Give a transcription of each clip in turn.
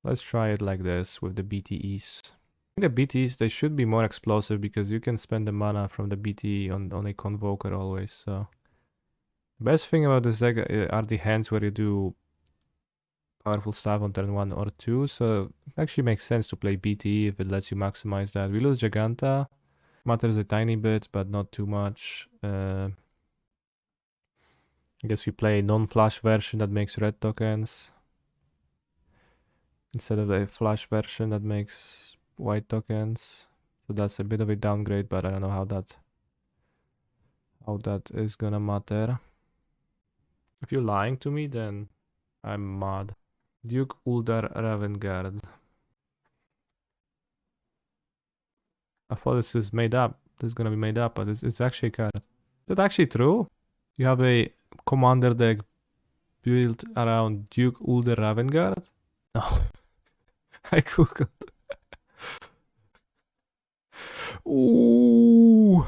Let's try it like this with the BTEs. I think the BTEs, they should be more explosive because you can spend the mana from the BTE on a Convoker always, so. Best thing about this deck are the hands where you do powerful stuff on turn 1 or 2, so it actually makes sense to play BTE if it lets you maximize that. We lose Giganta, matters a tiny bit, but not too much. I guess we play non-flash version that makes red tokens instead of a flash version that makes white tokens. So that's a bit of a downgrade, but I don't know how that is gonna matter. If you're lying to me, then I'm mad. Duke Uldar Ravengard. I thought this is made up. This is gonna be made up, but it's actually a card. Is that actually true? You have a commander deck built around Duke Uldar Ravengard? No. I googled. Ooh.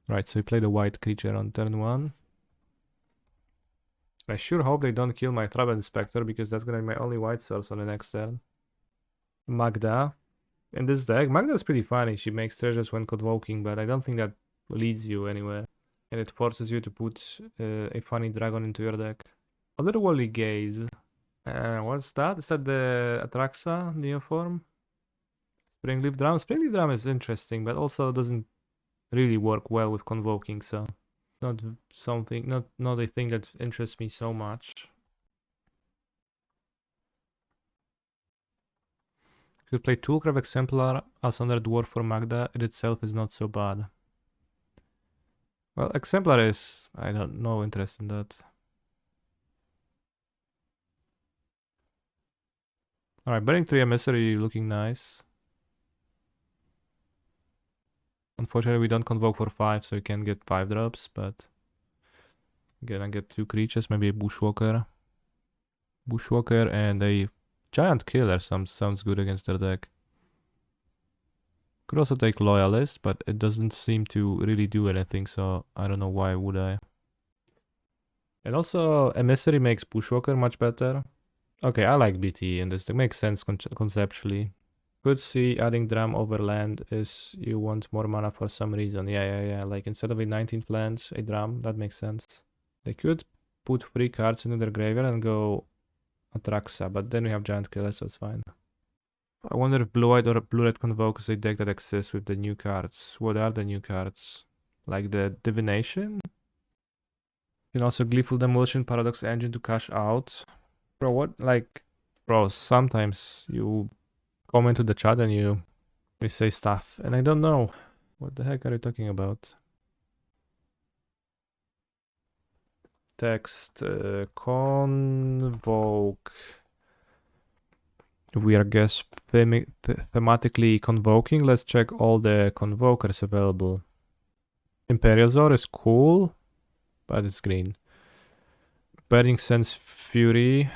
Right, so we play the white creature on turn 1. I sure hope they don't kill my Thraben Inspector, because that's gonna be my only white source on the next turn. Magda. In this deck, Magda is pretty funny. She makes treasures when convoking, but I don't think that leads you anywhere. And it forces you to put a funny dragon into your deck. Otherworldly Gaze. What's that? Is that the Atraxa Neoform? Springleaf Drum. Springleaf Drum is interesting, but also doesn't really work well with convoking, so not a thing that interests me so much. You could play Toolcraft Exemplar as under Dwarf for Magda. It itself is not so bad. Well, Exemplar is, I don't know, interest in that. Alright, Burning-Tree Emissary looking nice. Unfortunately, we don't convoke for 5, so you can get 5 drops, but again, I get 2 creatures, maybe a Bushwhacker. Bushwhacker and a Giant Killer sounds good against their deck. Could also take Loyalist, but it doesn't seem to really do anything, so I don't know why would I. And also, Emissary makes Bushwhacker much better. Okay, I like BT in this. It makes sense conceptually. Could see adding Dram over land is you want more mana for some reason. Yeah. Like instead of a 19th land, a Dram, that makes sense. They could put 3 cards into their graveyard and go Atraxa, but then we have Giant Killer, so it's fine. I wonder if Blue-White or Blue-Red Convoke is a deck that exists with the new cards. What are the new cards? Like the Divination? You can also Gleeful Demolition, Paradox Engine to cash out. Bro, what? Like, bro, sometimes you come into the chat and you say stuff, and I don't know. What the heck are you talking about? Text, Convoke. If we are thematically convoking, let's check all the convokers available. Imperial Zor is cool, but it's green. Burning Sense Fury,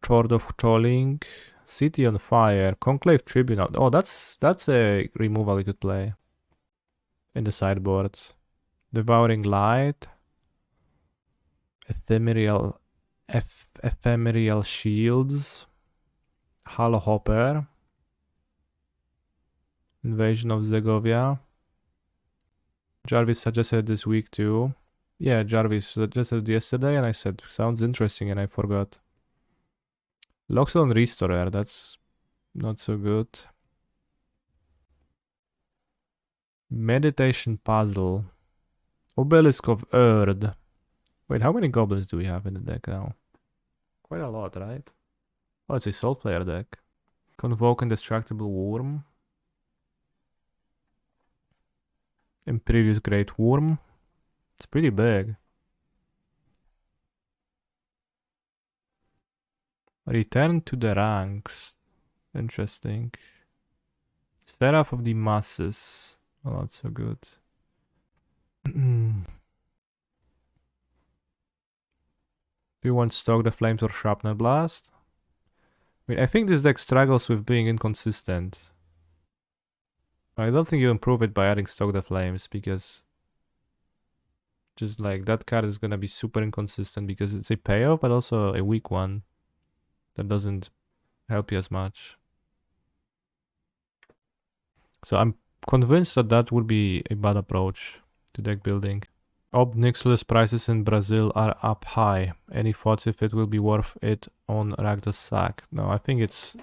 Chord of Trolling, City on Fire, Conclave Tribunal. Oh, that's a removal we could play in the sideboard. Devouring Light, Ephemeral Shields, Hollow Hopper, Invasion of Zegovia. Jarvis suggested this week too. Yeah, Jarvis suggested yesterday and I said, sounds interesting, and I forgot. Loxodon Restorer, that's not so good. Meditation Puzzle. Obelisk of Erd. Wait, how many goblins do we have in the deck now? Quite a lot, right? Oh, it's a Soul Player deck. Convoke Indestructible Worm. Imperious Great Worm. It's pretty big. Return to the ranks. Interesting. Seraph of the Masses. Oh, not so good. Do you want Stoke the Flames or Shrapnel Blast? I mean, I think this deck struggles with being inconsistent. I don't think you improve it by adding Stoke the Flames, because just like that card is gonna be super inconsistent because it's a payoff, but also a weak one that doesn't help you as much. So I'm convinced that that would be a bad approach to deck building. Nixilis prices in Brazil are up high. Any thoughts if it will be worth it on Rakdos sack? No, I think it's...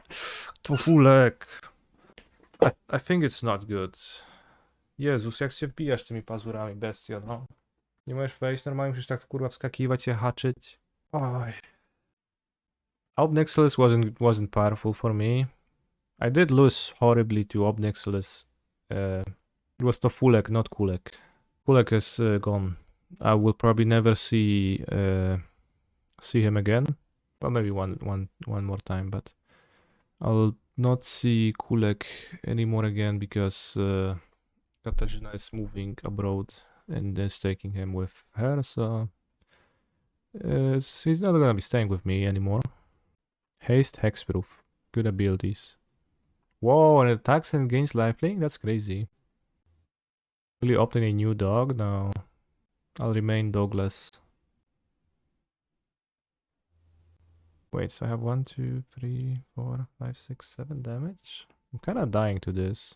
Tufulek! I think it's not good. Jezus, jak się wbijasz tymi pazurami, bestio, no. Nie możesz wejść normalnie, musisz tak kurwa wskakiwać się, haczyć. Oj. Nixilis wasn't powerful for me. I did lose horribly to Nixilis. It was Tofulek, not Kulek. Kulek is gone. I will probably never see him again. Well, maybe one more time, but I will not see Kulek anymore again because Katarzyna is moving abroad and is taking him with her, so he's not gonna be staying with me anymore. Haste, Hexproof. Good abilities. Whoa, and it attacks and gains lifelink? That's crazy. Will you opt in a new dog? No. I'll remain dogless. Wait, so I have 1, 2, 3, 4, 5, 6, 7 damage? I'm kinda dying to this.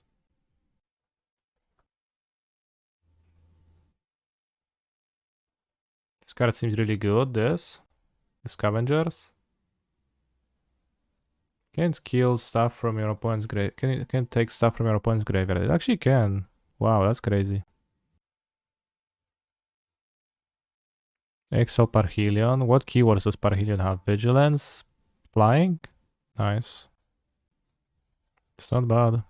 This card seems really good, the Scavengers. Can't kill stuff from your opponent's grave. Can't take stuff from your opponent's graveyard. It actually can. Wow, that's crazy. Exile Parhelion. What keywords does Parhelion have? Vigilance? Flying? Nice. It's not bad.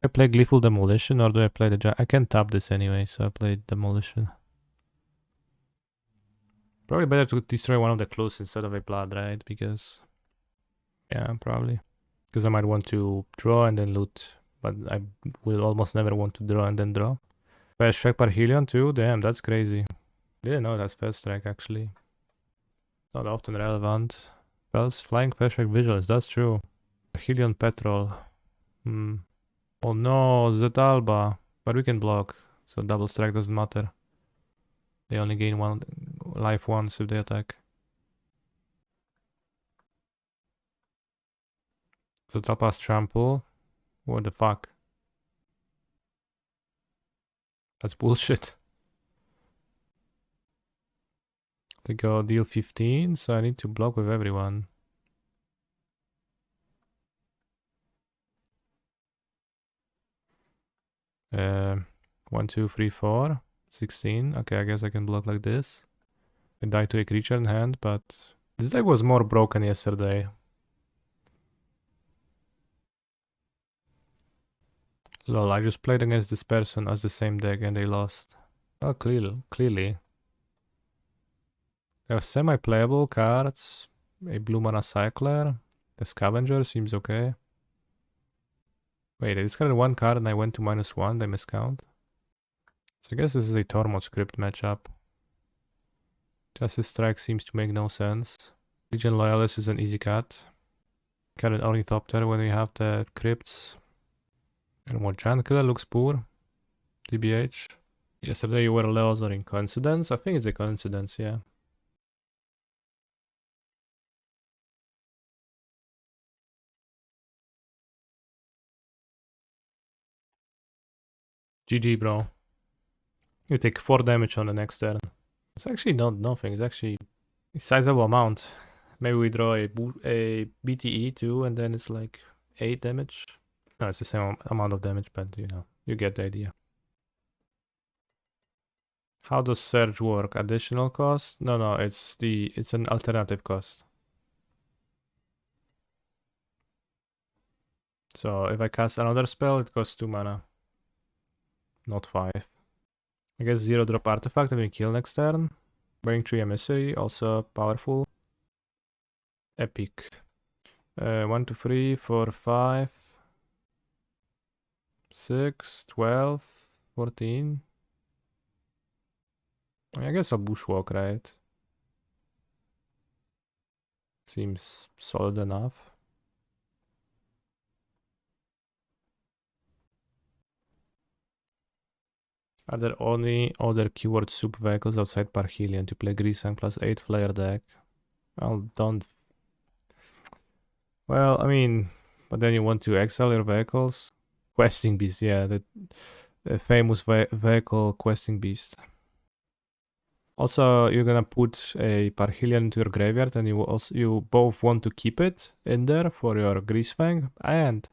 I play Gleeful Demolition or do I play the I can tap this anyway, so I play Demolition. Probably better to destroy one of the clues instead of a blood, right? Because... yeah, probably. Because I might want to draw and then loot. But I will almost never want to draw and then draw. Fast Strike Parhelion too? Damn, that's crazy. Didn't know that's Fast Strike actually. Not often relevant. Spells, Flying, Fast Strike, Vigilance, that's true. Parhelion Petrol. Oh no, Zetalba. But we can block, so double strike doesn't matter. They only gain one life once if they attack. Zetalba's Trample. What the fuck? That's bullshit. They go deal 15, so I need to block with everyone. Uh, 1, 2, 3, 4, 16. Okay, I guess I can block like this. I die to a creature in hand, but this deck was more broken yesterday. Lol, I just played against this person as the same deck and they lost. Oh, clearly. They have semi-playable cards, a blue mana cycler, the scavenger seems okay. Wait, I discarded one card and I went to -1, they miscount. So I guess this is a Tormod script matchup. Justice Strike seems to make no sense. Legion Loyalist is an easy cut. Cut an Ornithopter when we have the Crypts. And what Giant Killer looks poor. TBH. Yesterday you were Leozoring. Coincidence? I think it's a coincidence, yeah. GG, bro. You take 4 damage on the next turn. It's actually not nothing. It's actually a sizable amount. Maybe we draw a BTE too, and then it's like 8 damage. No, it's the same amount of damage, but you know, you get the idea. How does Surge work? Additional cost? No, it's an alternative cost. So if I cast another spell, it costs 2 mana. Not 5. I guess 0 drop artifact and we kill next turn. Burning-Tree Emissary, also powerful. Epic. 1, 2, 3, 4, 5, 6, 12, 14. I guess a Bushwalk, right? Seems solid enough. Are there only other keyword soup vehicles outside Parhelion to play Greasefang plus 8 flare deck? Well, don't... Well, I mean, but then you want to exile your vehicles. Questing beast, yeah, the famous vehicle questing beast. Also, you're gonna put a Parhelion into your graveyard, and you both want to keep it in there for your Greasefang, and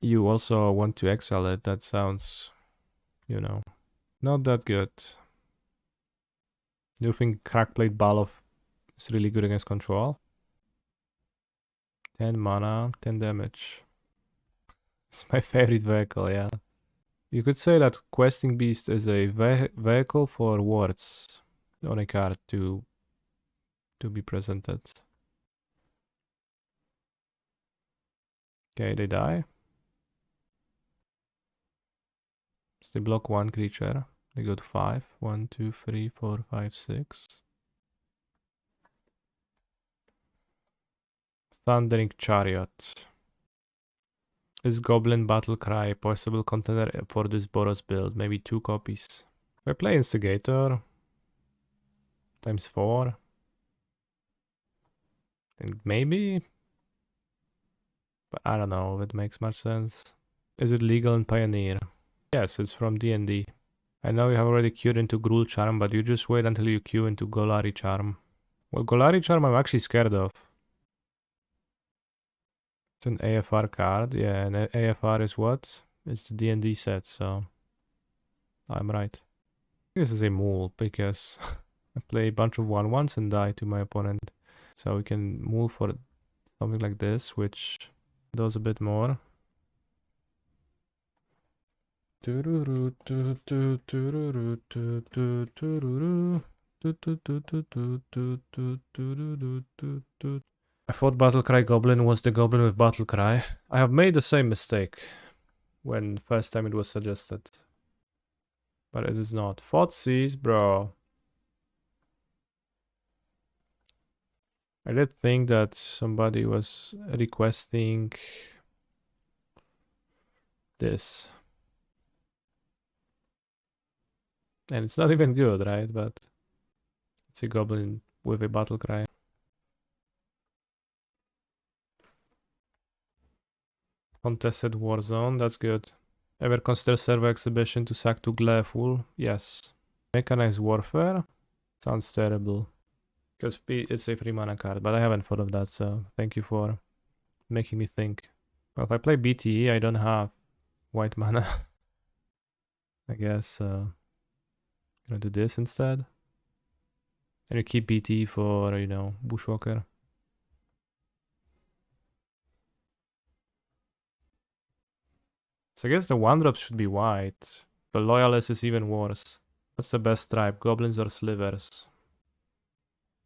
you also want to exile it. That sounds, you know, not that good. Do you think Crackplate Baloth is really good against control? 10 mana, 10 damage. It's my favorite vehicle, yeah. You could say that Questing Beast is a vehicle for words on a card to be presented. Okay, they die. So they block one creature. They go to 5. 1, 2, 3, 4, 5, 6. Thundering Chariot. Is Goblin Battlecry a possible contender for this Boros build? Maybe 2 copies. If I play Instigator times 4, then maybe, but I don't know if it makes much sense. Is it legal in Pioneer? Yes, it's from D&D. I know you have already queued into Gruul Charm, but you just wait until you queue into Golari Charm. Well, Golari Charm I'm actually scared of. It's an AFR card, yeah, and AFR is what? It's the D&D set, so I'm right. This is a mule, because I play a bunch of 1/1s and die to my opponent. So we can mule for something like this, which does a bit more. I thought Battlecry Goblin was the Goblin with Battlecry. I have made the same mistake when first time it was suggested. But it is not. Thoughtseize, bro. I did think that somebody was requesting this. And it's not even good, right? But it's a goblin with a battle cry. Contested Warzone, that's good. Ever consider server exhibition to sack to Gleeful? Yes. Mechanized Warfare? Sounds terrible. Because it's a free mana card, but I haven't thought of that, so thank you for making me think. Well, if I play BTE, I don't have white mana. I guess I'm gonna do this instead. And you keep BTE for, you know, Bushwhacker. So I guess the 1-drop should be white. The Loyalist is even worse. What's the best tribe, goblins or slivers?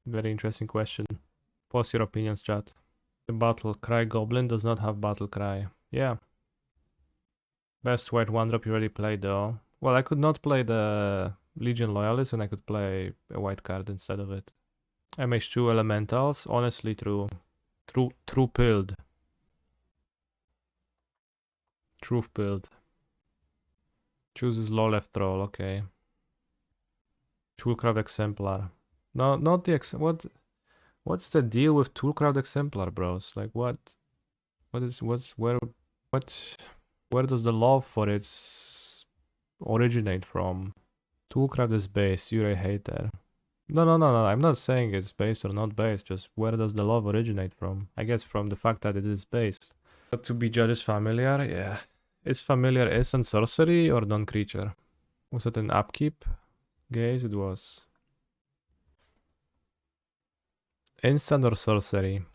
Very interesting question. Post your opinions, chat. The Battle Cry Goblin does not have Battle Cry. Yeah. Best white 1-drop you already played though. Well, I could not play the Legion Loyalist and I could play a white card instead of it. MH2 Elementals, honestly true. True pilled. Truth pilled. Chooses low left troll, okay. Toolcraft Exemplar. No, not the what's the deal with Toolcraft Exemplar, bros? Like where does the love for it originate from? Toolcraft is based, you're a hater. No, I'm not saying it's based or not based, just where does the love originate from? I guess from the fact that it is based. But to be judged familiar, yeah. Is familiar instant sorcery or non-creature? Was it an upkeep? Gaze, it was. Instant or sorcery?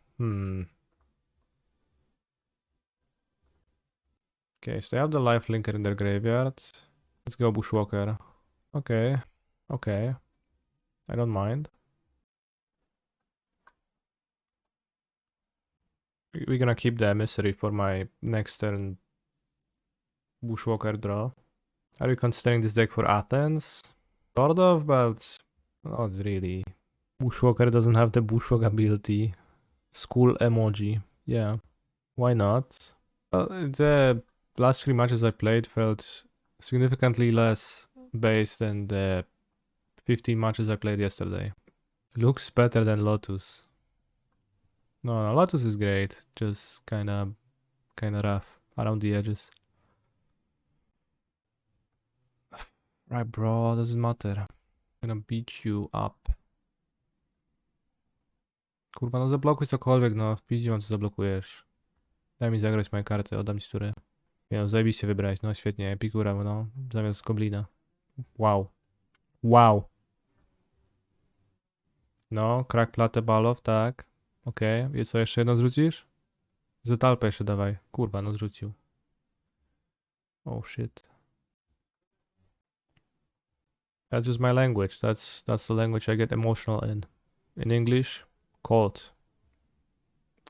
Okay, so they have the lifelinker in their graveyard. Let's go Bushwhacker. Okay. Okay. I don't mind. We're gonna keep the emissary for my next turn Bushwhacker draw. Are you considering this deck for Athens? Sort of, but not really. Bushwhacker doesn't have the Bushwhack ability. School emoji. Yeah. Why not? Well, the last 3 matches I played felt significantly less based than the 15 matches I played yesterday. Looks better than Lotus. No, Lotus is great. Just kinda rough around the edges. Right, bro, doesn't matter. I'm gonna beat you up. Kurwa, no zablokuj cokolwiek, no. W piździe mam, co zablokujesz. Daj mi zagrać moje karty, oddam ci turę. Nie no, zajebiście wybrałeś, no świetnie. Epikura, no. Zamiast Goblina. Wow. Wow. No, krak platę balow, tak. Okej. I co, jeszcze jedno zrzucisz? Zetalpę jeszcze dawaj. Kurwa, no zrzucił. Oh shit. That's just my language. That's the language I get emotional in. In English, cold.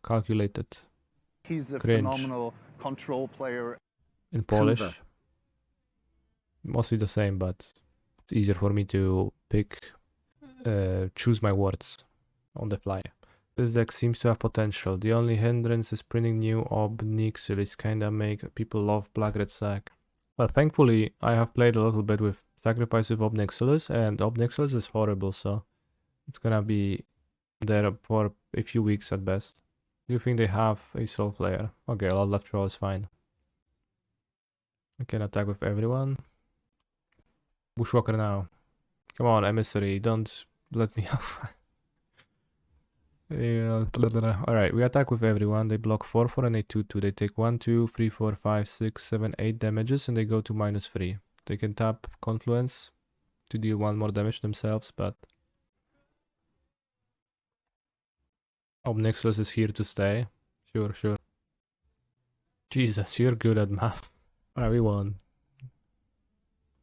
Calculated. He's a Cringe. phenomenal control player. In Polish, CONVOKE. mostly the same, but it's easier for me to choose my words on the fly. This deck seems to have potential. The only hindrance is printing new Ob-Nixilis, kinda make people love Black Red Sack. Well, thankfully, I have played a little bit with Sacrifice with Ob-Nixilis, and Ob-Nixilis is horrible, so it's gonna be there for a few weeks at best. Do you think they have a Soul Flare? Okay, a lot left draw is fine. I can attack with everyone. Bushwhacker now. Come on, Emissary, don't let me off. Alright, we attack with everyone. They block 4/4 and a 2/2. They take 1, 2, 3, 4, 5, 6, 7, 8 damages and they go to -3. They can tap Confluence to deal 1 more damage themselves, but Ob-Nixilis is here to stay. Sure. Jesus, you're good at math. Alright, we won.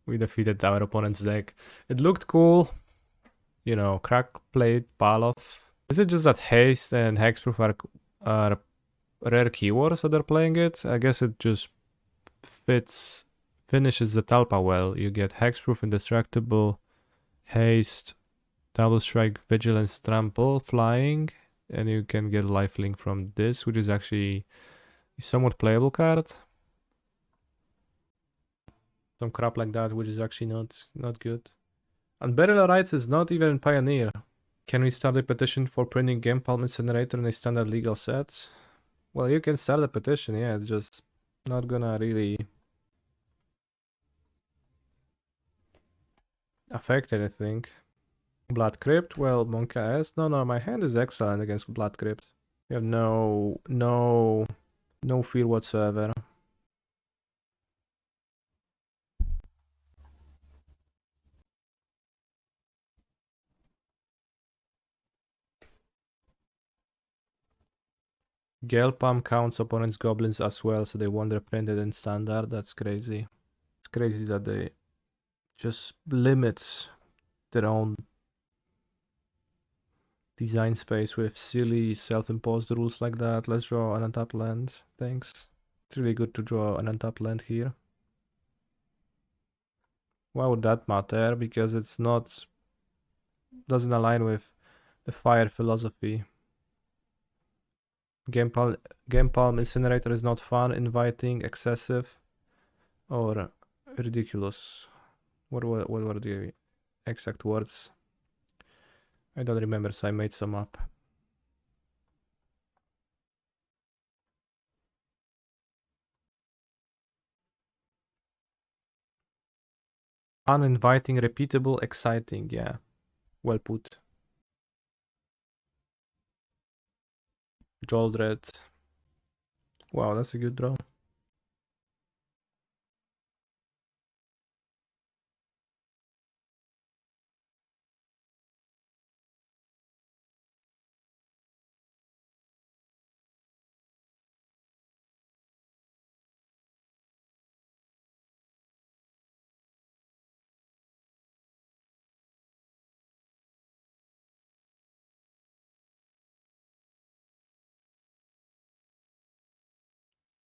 We defeated our opponent's deck. It looked cool. You know, Crack played Palov. Is it just that Haste and Hexproof are rare keywords that they're playing it? I guess it just finishes the Talpa well. You get Hexproof, Indestructible, Haste, Double Strike, Vigilance, Trample, Flying, and you can get Lifelink from this, which is actually a somewhat playable card. Some crap like that, which is actually not good. And Burial Rights is not even in Pioneer. Can we start a petition for printing Game Palm Incinerator in a standard legal set? Well, you can start a petition, yeah, it's just not gonna really affect anything. Blood Crypt, well, Monka S. No, my hand is excellent against Blood Crypt. You have no fear whatsoever. Gale Palm counts opponent's goblins as well, so they won't reprint it in standard. That's crazy. It's crazy that they just limit their own design space with silly self-imposed rules like that. Let's draw an untapped land. Thanks. It's really good to draw an untapped land here. Why would that matter? Because it's not... doesn't align with the fire philosophy. Game Palm Incinerator is not fun, inviting, excessive, or ridiculous. What were the exact words? I don't remember, so I made some up. Uninviting, repeatable, exciting, yeah. Well put. Joldred. Wow, that's a good draw.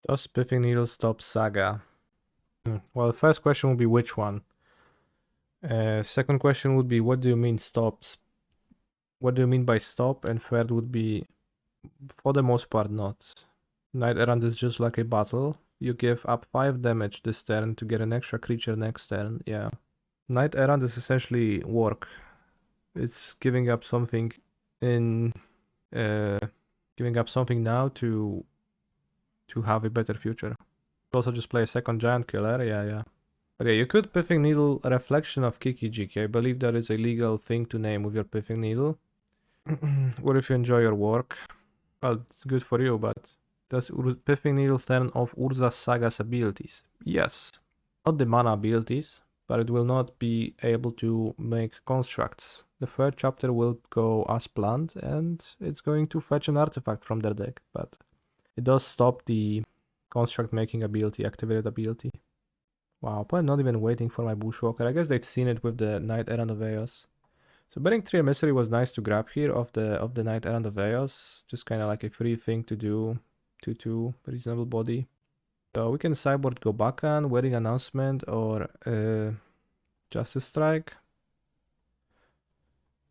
Does Spiffing Needle stop Saga? Well, the first question would be which one? Second question would be what do you mean stops? What do you mean by stop? And third would be, for the most part, not. Knight-Errant is just like a battle. You give up 5 damage this turn to get an extra creature next turn, yeah. Knight-Errant is essentially work. It's giving up something in Giving up something now to have a better future. Also just play a second giant killer, yeah. But yeah, you could Pithing Needle a reflection of Kiki Jiki. I believe that is a legal thing to name with your Pithing Needle. What if you enjoy your work? Well, it's good for you, but does Pithing Needle turn off Urza Saga's abilities? Yes. Not the mana abilities, but it will not be able to make constructs. The third chapter will go as planned, and it's going to fetch an artifact from their deck, but it does stop the construct making ability, activated ability. Wow, opponent not even waiting for my Bushwhacker. I guess they've seen it with the Knight-Errant of Eos. So Burning-Tree Emissary was nice to grab here of the Knight-Errant of Eos. Just kind of like a free thing to do. 2/2, reasonable body. So we can sideboard Gobakhan, Wedding Announcement, or Justice Strike.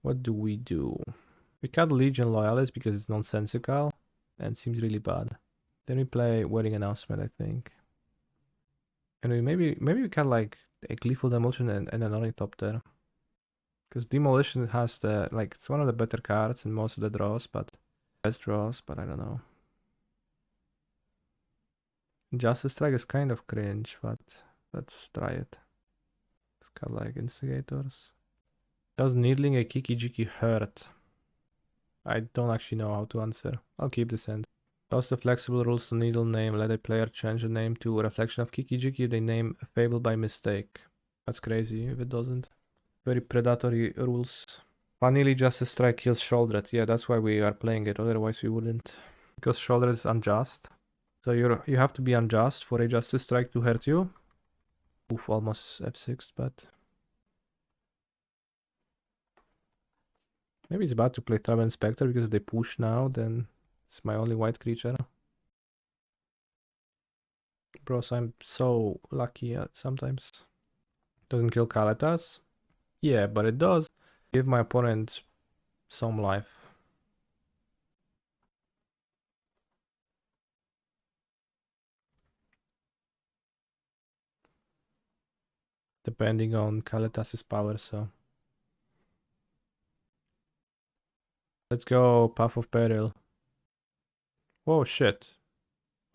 What do? We cut Legion Loyalist because it's nonsensical and seems really bad. Then we play Wedding Announcement, I think. And maybe we cut like a Gleeful Demolition and an Ornithopter. Because Demolition has the, like, it's one of the better cards in most of the draws, but best draws, but I don't know. Justice Strike is kind of cringe, but let's try it. It's got like Instigators. Does needling a Kiki Jiki hurt? I don't actually know how to answer. I'll keep this end. Does the flexible rules to needle name let a player change the name to a reflection of Kiki Jiki if they name a fable by mistake? That's crazy if it doesn't. Very predatory rules. Funnily, Justice Strike kills Shouldered. Yeah, that's why we are playing it, otherwise we wouldn't. Because Shouldered is unjust. So you have to be unjust for a Justice Strike to hurt you. Oof, almost F6, but... Maybe it's bad to play Thraben Inspector because if they push now, then it's my only white creature. Bros, I'm so lucky sometimes. Doesn't kill Kalitas. Yeah, but it does give my opponent some life. Depending on Kalitas's power, so... Let's go Path of Peril. Whoa, shit.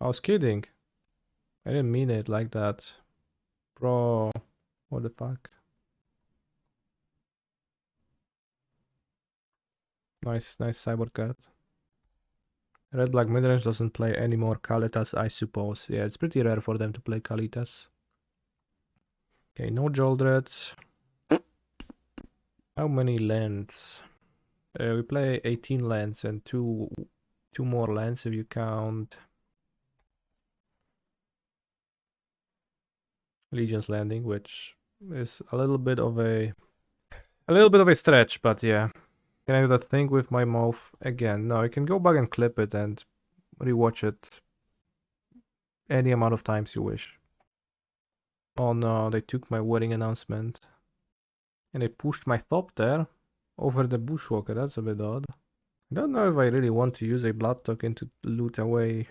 I was kidding. I didn't mean it like that. Bro, what the fuck? Nice sideboard card. Red Black Midrange doesn't play any more Kalitas, I suppose. Yeah, it's pretty rare for them to play Kalitas. Okay, no Joldred. How many lands? We play 18 lands and two more lands if you count Legion's Landing, which is a little bit of a stretch, but yeah. Can I do that thing with my mouth again? No, I can go back and clip it and rewatch it any amount of times you wish. Oh no, they took my wedding announcement. And they pushed my Thopter over the Bushwhacker. That's a bit odd. I don't know if I really want to use a blood token to loot away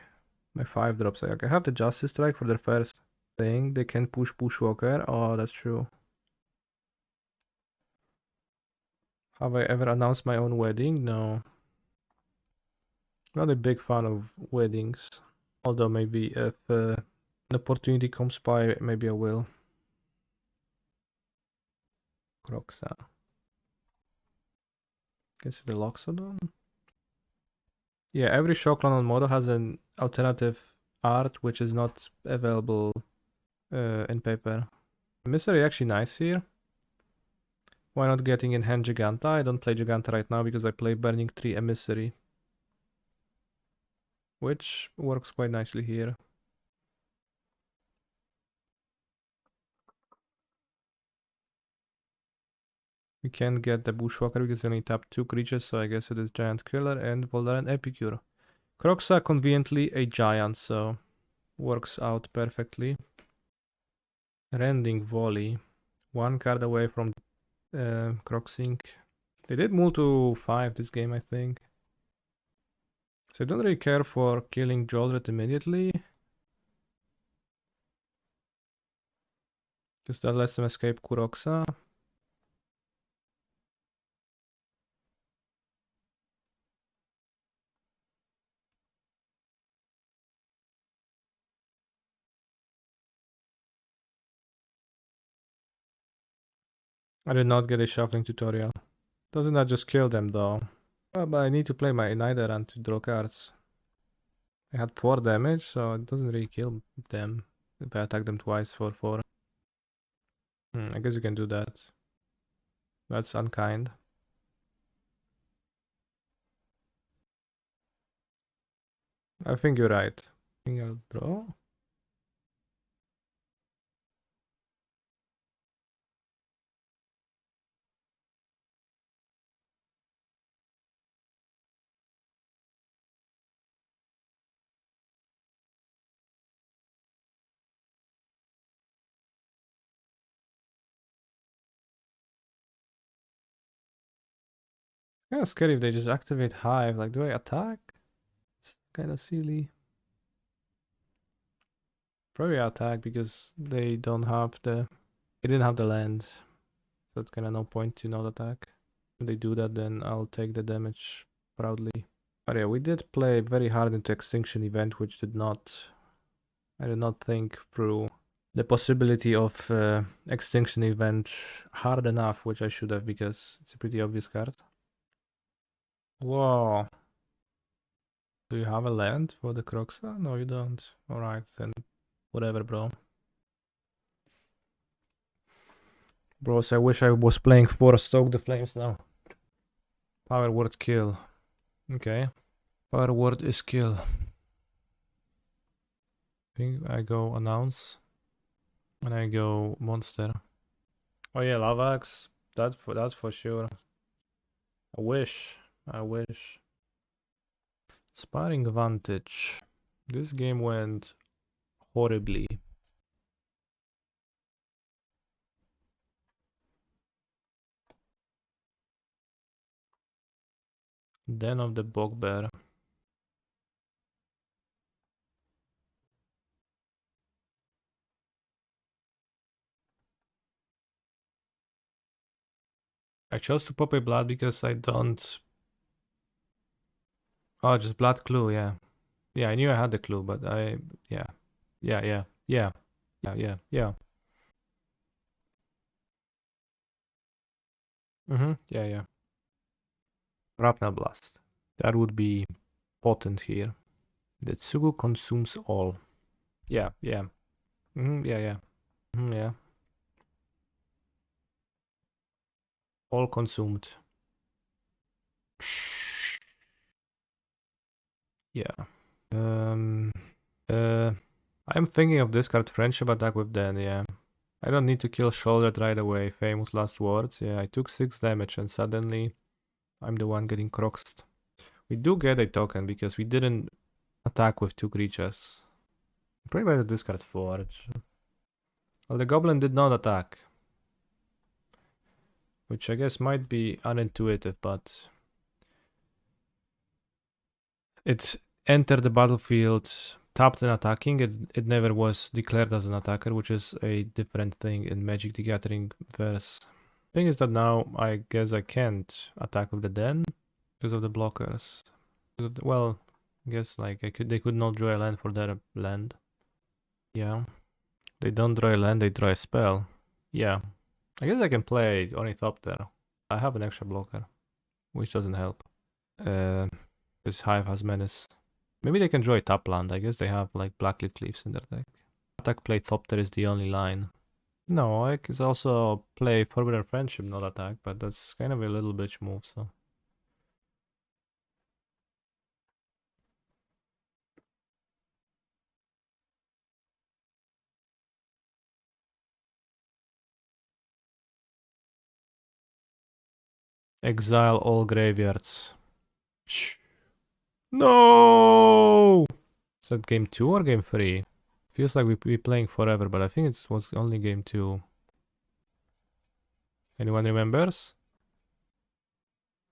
my 5-drops. Like, I have the Justice Strike for their first thing. They can push Bushwhacker. Oh, that's true. Have I ever announced my own wedding? No. Not a big fan of weddings. Although maybe if an opportunity comes by, maybe I will. Croxa. Guess the Loxodon? Yeah, every Shockland on Modo has an alternative art which is not available in paper. Emissary actually nice here. Why not getting in hand Giganta? I don't play Giganta right now because I play Burning-Tree Emissary, which works quite nicely here. We can't get the Bushwhacker because we only tap 2 creatures, so I guess it is Giant Killer and Voldaren Epicure. Croxa conveniently a giant, so works out perfectly. Rending Volley. 1 card away from Croxing. They did move to 5 this game, I think. So I don't really care for killing Joldred immediately. Because that lets them escape Kuroxa. I did not get a shuffling tutorial. Doesn't that just kill them though? Oh, but I need to play my Knight-Errant to draw cards. I had 4 damage, so it doesn't really kill them if I attack them twice for 4. I guess you can do that. That's unkind. I think you're right. I think I'll draw. Kinda scary if they just activate Hive. Like, do I attack? It's kinda silly. Probably attack because they don't have the... They didn't have the land. So it's kinda no point to not attack. If they do that, then I'll take the damage proudly. But yeah, we did play very hard into Extinction Event, which did not... I did not think through the possibility of Extinction Event hard enough, which I should have because it's a pretty obvious card. Whoa. Do you have a land for the Croxa? No, you don't. Alright, then whatever, bro. Bros, I wish I was playing for Stoke the Flames now. Power word kill. Okay. Power word is kill. I think I go announce. And I go monster. Oh yeah, Lavax. That's for sure. I wish. Inspiring Vantage. This game went horribly. Den of the Bugbear. I chose to pop a blood because I don't... Oh, just blood clue, yeah. Yeah, I knew I had the clue, but I... Yeah. Yeah. Yeah. Rapna Blast. That would be potent here. The Tsugu consumes all. Yeah. Yeah. All consumed. Yeah. I'm thinking of discard friendship attack with Den, yeah. I don't need to kill Shouldered right away. Famous last words. Yeah, I took 6 damage and suddenly I'm the one getting croxed. We do get a token because we didn't attack with 2 creatures. Probably better discard Forge. Well, the Goblin did not attack. Which I guess might be unintuitive, but... It entered the battlefield tapped and attacking. It never was declared as an attacker, which is a different thing in Magic the Gathering verse. Thing is that now I guess I can't attack with the Den because of the blockers. Well, I guess like they could not draw a land for their land. Yeah. They don't draw a land, they draw a spell. Yeah. I guess I can play Ornithopter. I have an extra blocker, which doesn't help. This Hive has Menace. Maybe they can draw a tap land. I guess they have like Blackleaf Leaves in their deck. Attack play Thopter is the only line. No, I can also play Forbidden Friendship, not attack, but that's kind of a little bitch move, so. Exile all graveyards. Shh. No! Is that game 2 or game 3? Feels like we're playing forever, but I think it was only game 2. Anyone remembers?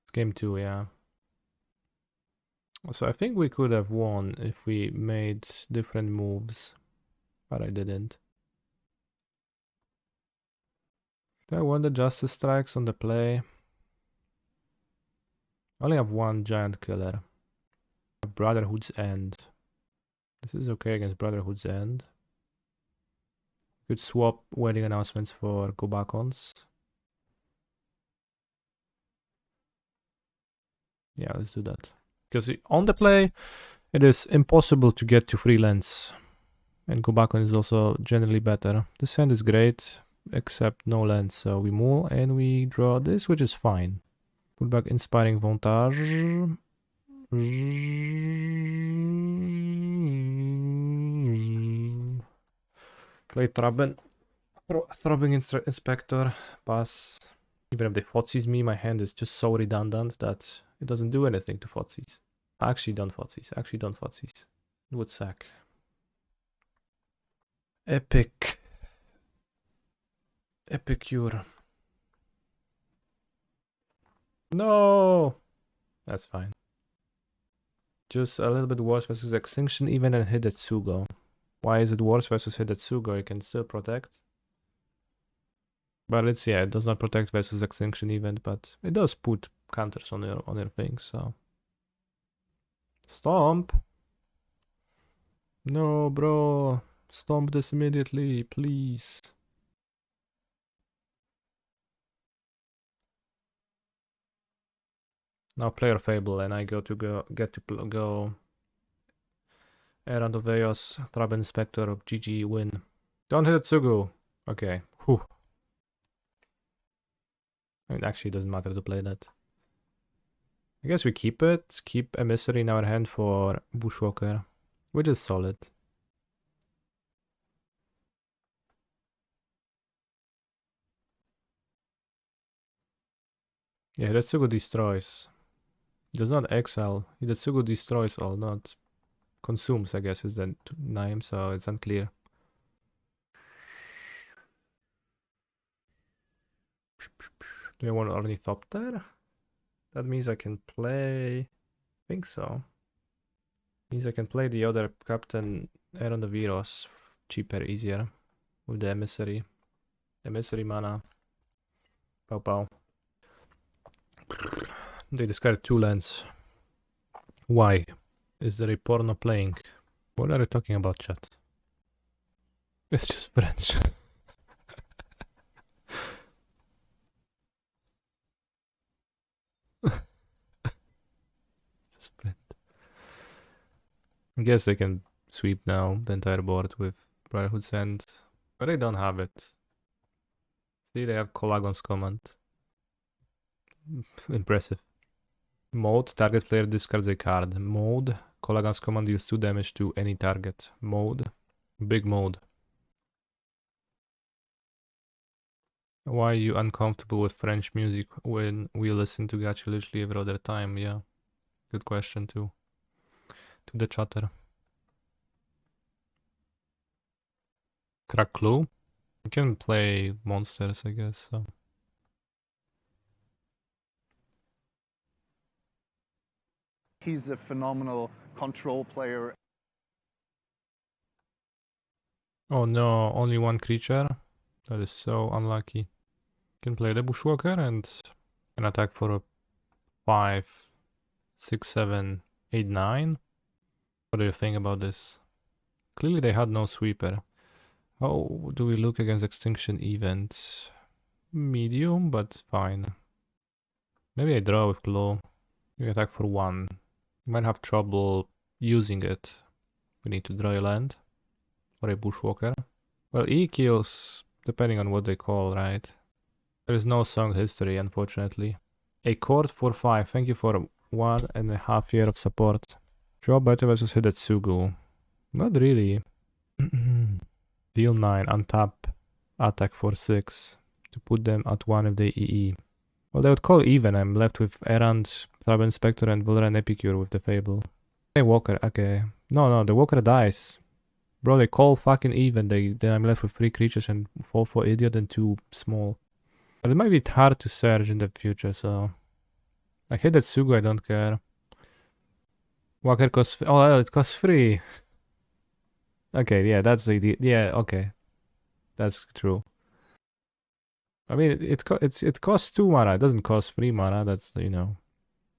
It's game 2, yeah. So I think we could have won if we made different moves, but I didn't. I won the Justice Strikes on the play. I only have 1 giant killer. Brotherhood's End. This is okay against Brotherhood's End. Could swap wedding announcements for Gobakhans. Yeah, let's do that. Because on the play, it is impossible to get to 3 lands. And Gobakhan is also generally better. This hand is great, except no lands, so we mull and we draw this, which is fine. Put back Inspiring Vantage. Play Thraben Inspector. Pass. Even if they Fotsis me, my hand is just so redundant that it doesn't do anything to Fotsis. Actually don't Fotsis. Actually don't Fotsis. Would sack. Epicure. No! That's fine. Just a little bit worse versus Extinction even and Hidetsugo. Why is it worse versus Hidetsugo? You can still protect. But it's, yeah, it does not protect versus Extinction event, but it does put counters on your thing, so. Stomp! No, bro. Stomp this immediately, please. Now player Fable, and I get to go Errant of Eos, Thraben Inspector of GG win. Don't hit Tsugu. Okay. Whew. I mean, actually, it doesn't matter to play that. I guess we keep it. Keep Emissary in our hand for Bushwhacker, which is solid. Yeah, Hidetsugu destroys. He does not exile. Hidetsugu destroys all, not consumes, I guess is the name, so it's unclear. Do I want Ornithopter? That means I can play... I think so. Means I can play the other Captain Aaron of Eos cheaper, easier. With the Emissary. Emissary mana. Pow pow. They discard 2 lands. Why? Is the report not playing? What are you talking about, chat? It's just French. Just French. I guess they can sweep now the entire board with Brotherhood Sand. But they don't have it. See, they have Colagon's command. Impressive. Mode, target player discards a card. Mode, Colagon's command deals 2 damage to any target. Mode, big mode. Why are you uncomfortable with French music when we listen to Gacha literally every other time? Yeah, good question too. To the chatter. Crack clue? You can play monsters, I guess. So. He's a phenomenal control player. Oh no, only 1 creature? That is so unlucky. You can play the Bushwhacker and an attack for a 5, 6, 7, 8, 9. What do you think about this? Clearly they had no sweeper. How do we look against Extinction events? Medium, but fine. Maybe I draw with Claw. We attack for 1. You might have trouble using it. We need to draw a land. Or a Bushwhacker. Well, E kills, depending on what they call, right? There is no song history, unfortunately. A court for 5. Thank you for 1.5 years of support. Draw better versus Hidetsugu. Not really. Deal 9, untap, attack for 6. To put them at 1 if they EE. Well, they would call even. I'm left with Errant, Thraben Inspector, and Voldaren Epicure with the Fable. Hey, Walker, okay. No, the Walker dies. Bro, they call fucking even. Then I'm left with 3 creatures and 4 for idiot and 2 small. But it might be hard to search in the future, so... I hate that Sugu, I don't care. Walker costs... Oh, it costs 3. Okay, yeah, that's the... Yeah, okay. That's true. I mean, it costs 2 mana. It doesn't cost 3 mana. That's, you know...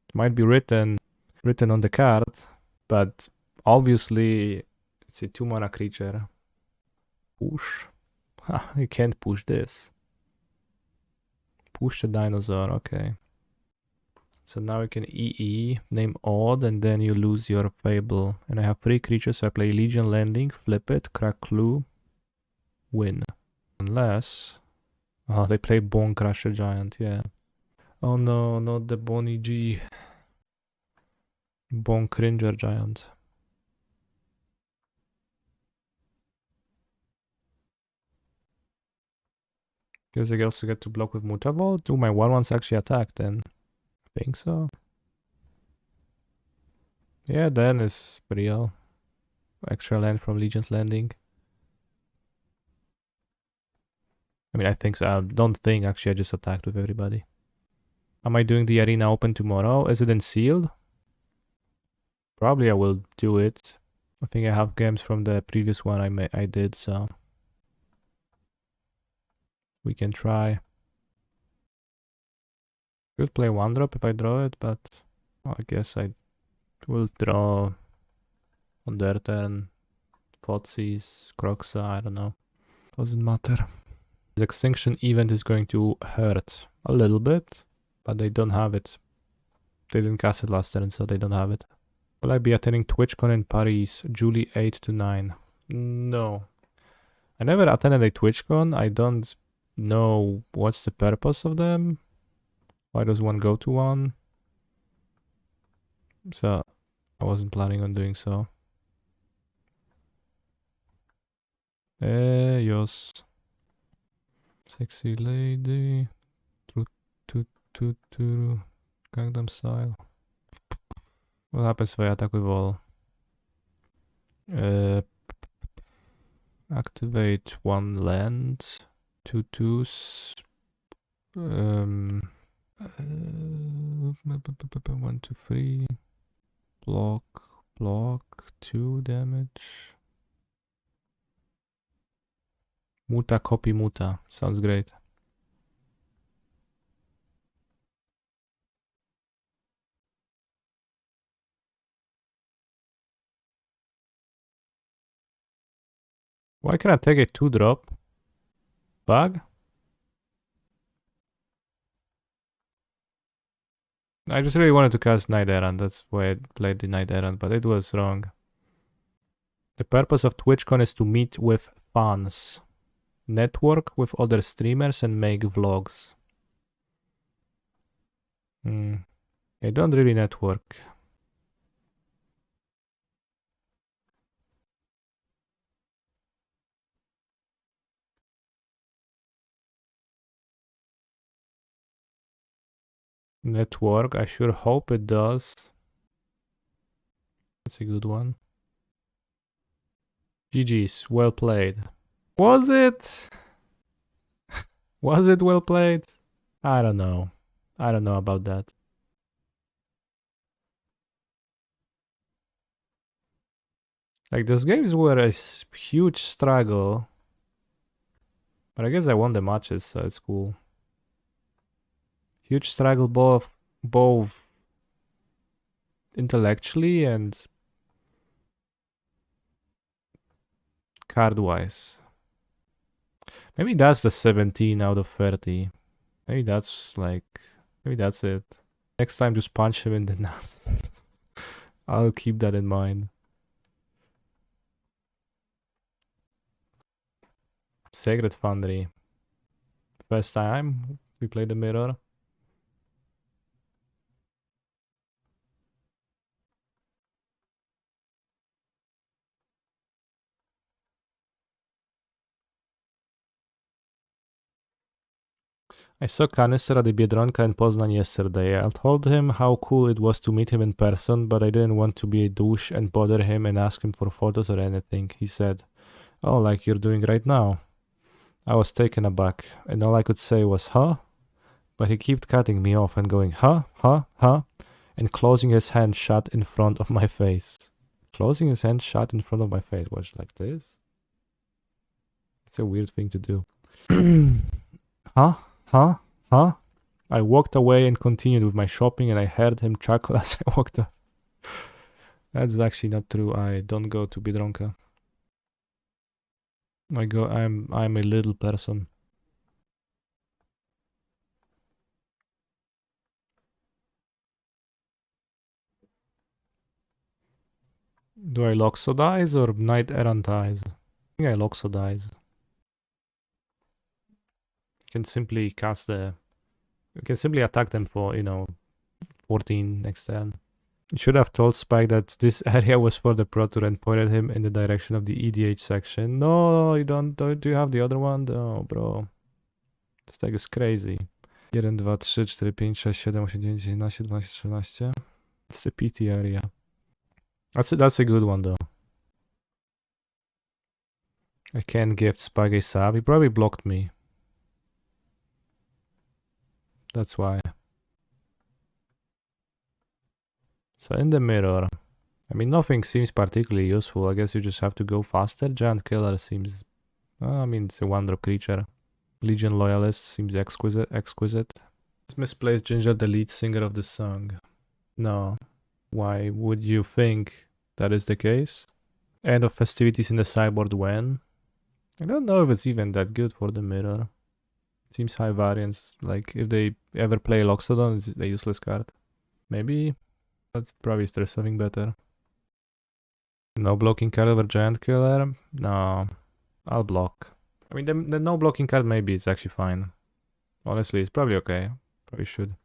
It might be written on the card, but obviously it's a 2 mana creature. Push. Ha, you can't push this. Push the dinosaur, okay. So now you can EE, name odd, and then you lose your Fable. And I have 3 creatures, so I play Legion Landing, flip it, crack Clue, win. Unless... Oh, they play Bone Crusher Giant, yeah. Oh no, not the Bonnie G. Bone Cringer Giant. Guess I also get to block with Mutavault. Do my 1/1s actually attack then? I think so. Yeah, then it's real. Extra land from Legion's Landing. I mean, I think so. I don't think, actually, I just attacked with everybody. Am I doing the Arena Open tomorrow? Is it in sealed? Probably I will do it. I think I have games from the previous one I did, so... we can try. Could play 1-drop if I draw it, but... well, I guess I will draw... on their turn. Thoughtseize, Croxa, I don't know. Doesn't matter. This extinction event is going to hurt a little bit, but they don't have it. They didn't cast it last turn, so they don't have it. Will I be attending TwitchCon in Paris, July 8 to 9? No. I never attended a TwitchCon. I don't know what's the purpose of them. Why does one go to one? So, I wasn't planning on doing so. Eos. Sexy lady. Gangnam Style. What happens if I attack with all? Activate 1 land. 2/2s. 1, 2, 3. Block. 2 damage. Muta, copy, muta. Sounds great. Why can't I take a 2-drop? Bug? I just really wanted to cast Knight-Errant. That's why I played the Knight-Errant, but it was wrong. The purpose of TwitchCon is to meet with fans, network with other streamers, and make vlogs. I don't really network. Network, I sure hope it does. That's a good one. GG's, well played. Was it? Was it well played? I don't know. I don't know about that. Like, those games were a huge struggle. But I guess I won the matches, so it's cool. Huge struggle both intellectually and card-wise. Maybe that's the 17 out of 30. Maybe that's it. Next time just punch him in the nuts. I'll keep that in mind. Sacred Foundry. First time we played the mirror. I saw Kanister at the Biedronka in Poznan yesterday. I told him how cool it was to meet him in person, but I didn't want to be a douche and bother him and ask him for photos or anything. He said, "Oh, like you're doing right now." I was taken aback, and all I could say was, "Huh?" But he kept cutting me off and going, "Huh? Huh? Huh?" and closing his hand shut in front of my face. Closing his hand shut in front of my face was like this. It's a weird thing to do. Huh? Huh? Huh? I walked away and continued with my shopping, and I heard him chuckle as I walked up. That's actually not true. I don't go to Biedronka. I'm a little person. Do I Loxodize or Knight-Errantize? I think I Loxodize. You can simply cast the... You can simply attack them for, you know, 14 next turn. You should have told Spike that this area was for the Protour and pointed him in the direction of the EDH section. No, you don't. Do you have the other one? No, bro. This tag is crazy. 1, 2, 3, 4, 5, 6, 7, 8, 9, 10, 11, 12, 13. It's the PT area. That's a good one though. I can't gift Spike a sub. He probably blocked me. That's why. So in the mirror, I mean, nothing seems particularly useful. I guess you just have to go faster. Giant Killer seems... I mean, it's a 1-drop creature. Legion Loyalist seems exquisite. Misplaced Ginger, the lead singer of the song. No. Why would you think that is the case? End of festivities in the sideboard when? I don't know if it's even that good for the mirror. It seems high variance. Like, if they ever play Loxodon, it's a useless card. Maybe... That's probably there's something better. No blocking card over Giant Killer? No. I'll block. I mean, the no blocking card maybe it's actually fine. Honestly, it's probably okay. Probably should.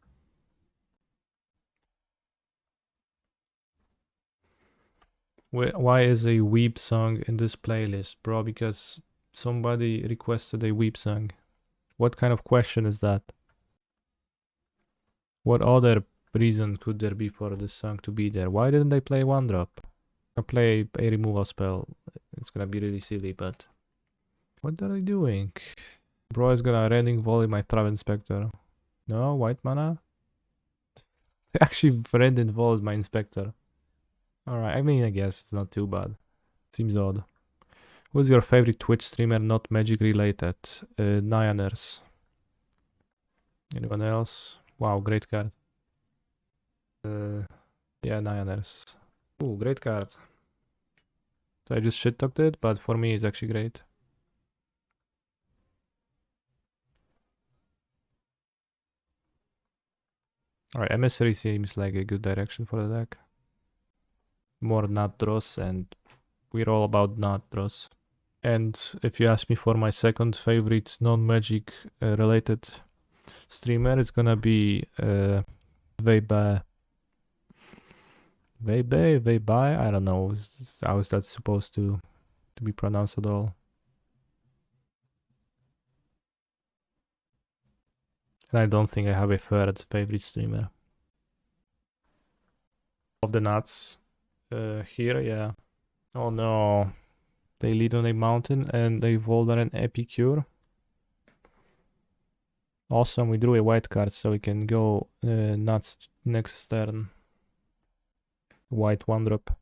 Why is a weep song in this playlist, bro? Because somebody requested a weep song. What kind of question is that? What other reason could there be for this song to be there? Why didn't they play 1-drop? I play a removal spell. It's gonna be really silly, but... What are they doing? Bro is gonna Rending Volley my Thraben Inspector. No, white mana? They actually Rending Volleyed my Inspector. Alright, I mean, I guess it's not too bad. Seems odd. Who's your favorite Twitch streamer not magic related? Nyaners. Anyone else? Wow, great card. Yeah, Nyaners. Ooh, great card. So I just shit-talked it, but for me it's actually great. Alright, Emissary seems like a good direction for the deck. More nut draws, and we're all about nut draws. And if you ask me for my second favorite non-magic related streamer, it's gonna be Weibai. I don't know how is that supposed to be pronounced at all. And I don't think I have a third favorite streamer. Of the nuts here, yeah. Oh no. They lead on a mountain and they Voldaren Epicure. Awesome, we drew a white card so we can go nuts next turn. White 1-drop.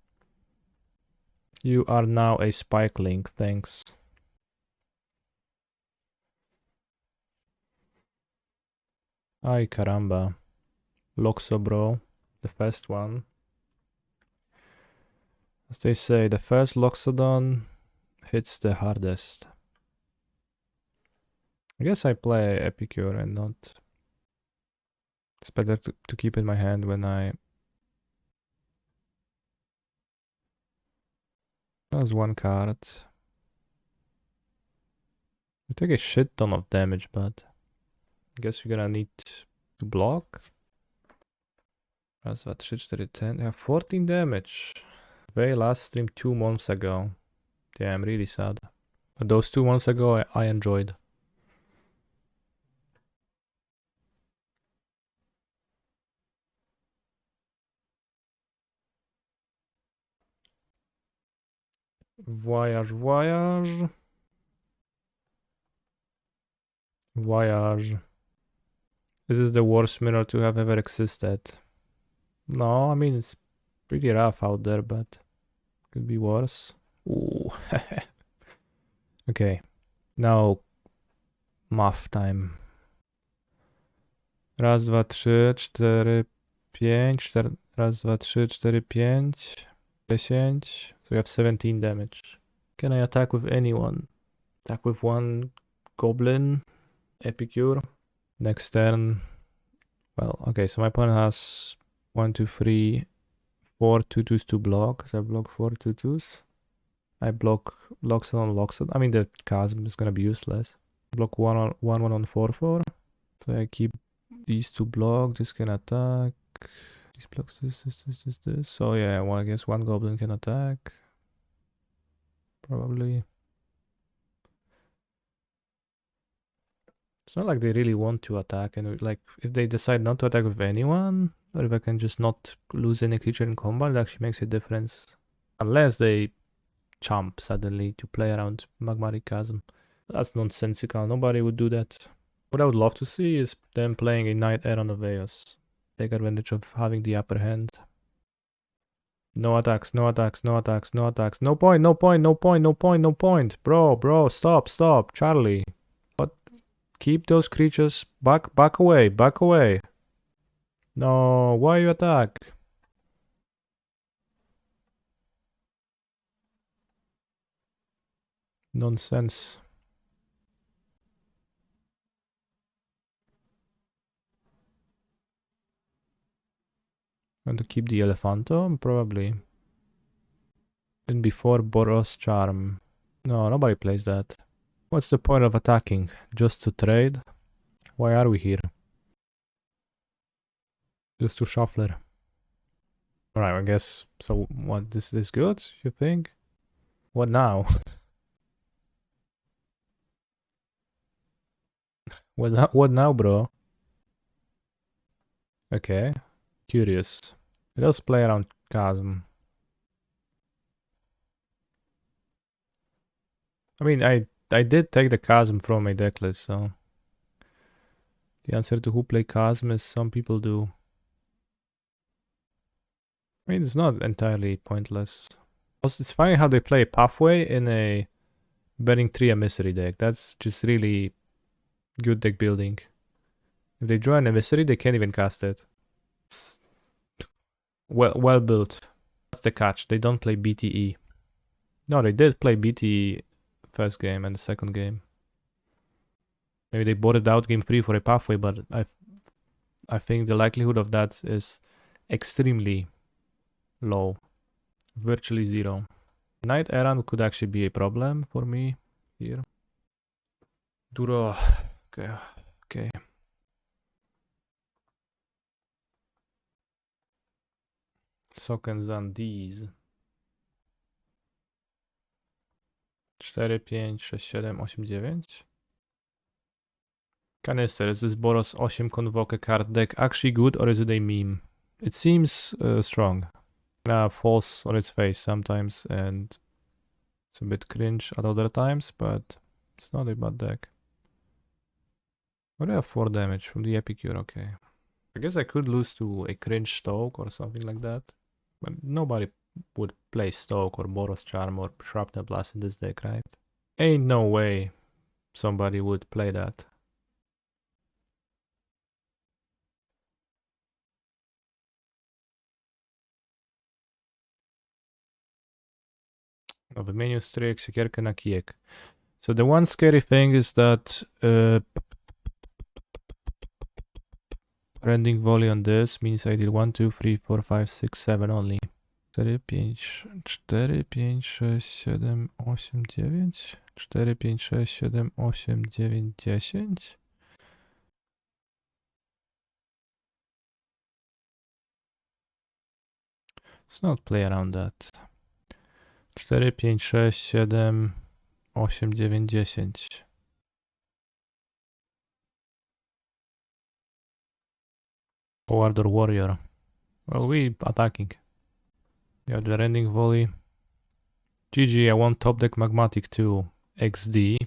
You are now a Spike Link, thanks. Ay caramba. Loxo bro, the first one. As they say, the first Loxodon hits the hardest. I guess I play Epicure and not... It's better to keep in my hand when I... That's one card. I take a shit ton of damage, but... I guess we're gonna need to block. Raz, 2, 3, 4, 10. I have 14 damage. Very last stream 2 months ago. Yeah, I'm really sad. But those 2 months ago I enjoyed. Voyage. This is the worst mirror to have ever existed. No, I mean, it's pretty rough out there, but could be worse. Ooh. Okay, now math time. Raz, 2, 3, 4, 5, raz, 2, 3, 4, 5, 10. So we have 17 damage. Can I attack with anyone? Attack with one Goblin Epicure. Next turn. Well, okay, so my opponent has 1, 2, 3, 4 2/2s to block, so I block 4 2/2s. I block Loxodon. I mean, the Chasm is gonna be useless. Block 1/1 on 4/4. So I keep these two block. This can attack. This blocks this. So yeah, well, I guess one goblin can attack. Probably. It's not like they really want to attack, and like if they decide not to attack with anyone, or if I can just not lose any creature in combat, it actually makes a difference. Unless they chump suddenly to play around Magmatic Chasm. That's nonsensical. Nobody would do that. What I would love to see is them playing a Knight-Errant of Eos. Take advantage of having the upper hand. No attacks, no attacks, no attacks, no attacks. No point, no point, no point, no point, no point. Bro, stop, Charlie. What? Keep those creatures back away. No, why you attack? Nonsense. Want to keep the Elephanto? Probably. Then before Boros Charm. No, nobody plays that. What's the point of attacking? Just to trade? Why are we here? Just to shuffler. Alright, I guess. So what, this is good, you think? What now? What now, bro? Okay. Curious. Let's play around Chasm. I mean, I did take the Chasm from my decklist, so the answer to who play Chasm is some people do. I mean, it's not entirely pointless. Also, it's funny how they play Pathway in a Burning-Tree Emissary deck. That's just really good deck building. If they draw an Emissary, they can't even cast it. It's well built. That's the catch. They don't play BTE. No, they did play BTE first game and the second game. Maybe they bought it out game 3 for a Pathway, but I think the likelihood of that is extremely low. Virtually zero. Knight-Errant could actually be a problem for me here. Duro. Okay. Sokenzan these. 4, 5, 6, 7, 8, 9. Kanister, is this Boros 8 CONVOKE card deck actually good or is it a meme? It seems strong. Falls on its face sometimes and it's a bit cringe at other times, but it's not a bad deck. What do I have 4 damage from the Epicure? Okay. I guess I could lose to a cringe Stoke or something like that. But nobody would play Stoke or Boros Charm or Shrapnel Blast in this deck, right? Ain't no way somebody would play that. Nowy menu, stryk, siekierkę na kijek. So the one scary thing is that rending volley on this means I did 1, 2, 3, 4, 5, 6, 7 only. 4, 5, 4, 5, 6, 7, 8, 9. 4, 5, 6, 7, 8, 9, 10. Let's not play around that. 4, 5, 6, 7, 8, 9, 10. Forward or warrior? Well, we attacking. We have the rending volley. GG, I want top deck Magmatic too. XD.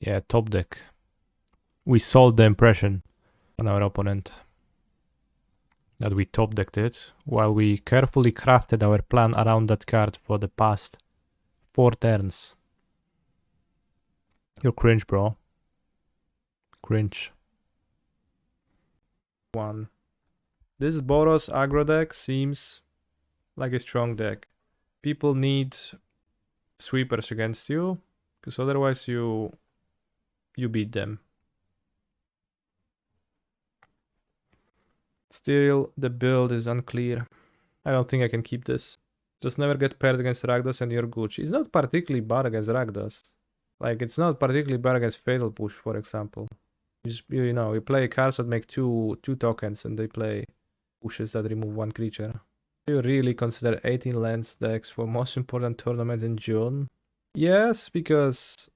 Yeah, top deck. We sold the impression on our opponent that we top decked it, while we carefully crafted our plan around that card for the past 4 turns. You're cringe, bro. Cringe. 1. This Boros aggro deck seems like a strong deck. People need sweepers against you, because otherwise you beat them. Still, the build is unclear. I don't think I can keep this. Just never get paired against Rakdos and you're good. She's not particularly bad against Rakdos. Like, it's not particularly bad against Fatal Push, for example. You know, you play cards that make two tokens and they play pushes that remove one creature. Do you really consider 18 lands decks for most important tournament in June? Yes, because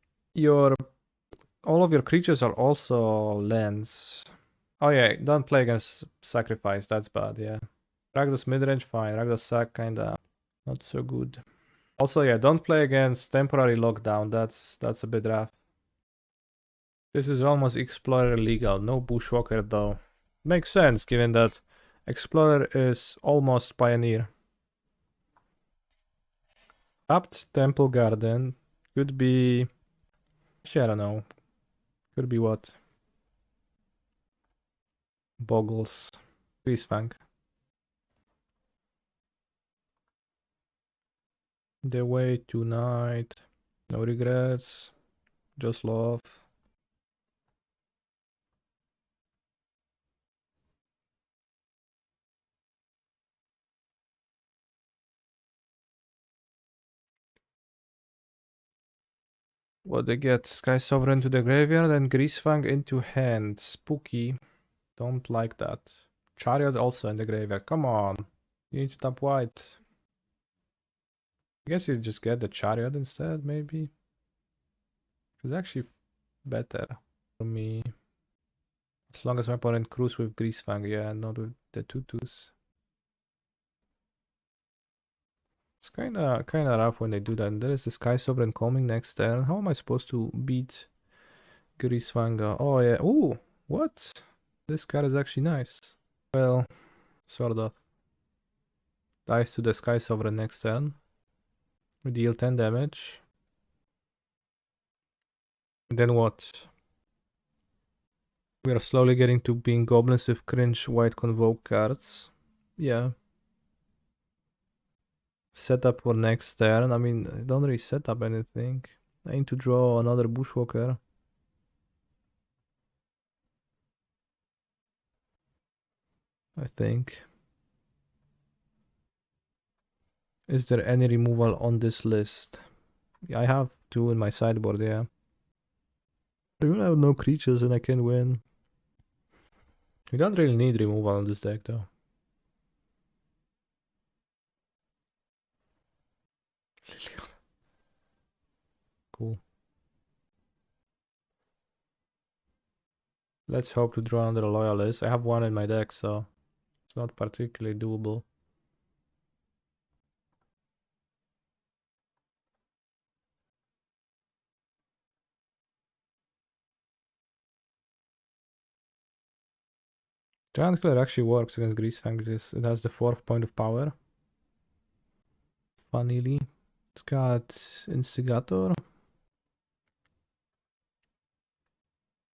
all of your creatures are also lands. Oh yeah, don't play against Sacrifice, that's bad, yeah. Rakdos midrange, fine. Rakdos Sac, kinda not so good. Also, yeah, don't play against Temporary Lockdown, that's a bit rough. This is almost Explorer legal, no Bushwhacker though. Makes sense, given that Explorer is almost Pioneer. Tapped Temple Garden could be... Actually, I don't know. Could be what? Boggles. Greasefang. The way tonight. No regrets. Just love. What they get? Sky Sovereign to the graveyard and Greasefang into hand. Spooky. Don't like that. Chariot also in the graveyard. Come on. You need to tap white. I guess you just get the Chariot instead, maybe. It's actually better for me. As long as my opponent cruise with Greasefang, yeah, not with the tutus. It's kinda rough when they do that. And there is the Sky Sovereign coming next turn. How am I supposed to beat Greasefang? Oh yeah. Ooh, what? This card is actually nice. Well, sort of. Dies to the Sky Sovereign next turn. We deal 10 damage. And then what? We are slowly getting to being goblins with cringe white CONVOKE cards. Yeah. Set up for next turn. I mean, I don't really set up anything. I need to draw another Bushwhacker. I think. Is there any removal on this list? Yeah, I have two in my sideboard, yeah. I don't have no creatures and I can win. We don't really need removal on this deck though. Cool. Let's hope to draw another Loyalist. I have one in my deck, so it's not particularly doable. Giant Killer actually works against Greasefang because it has the 4th point of power. Funnily. It's got Instigator.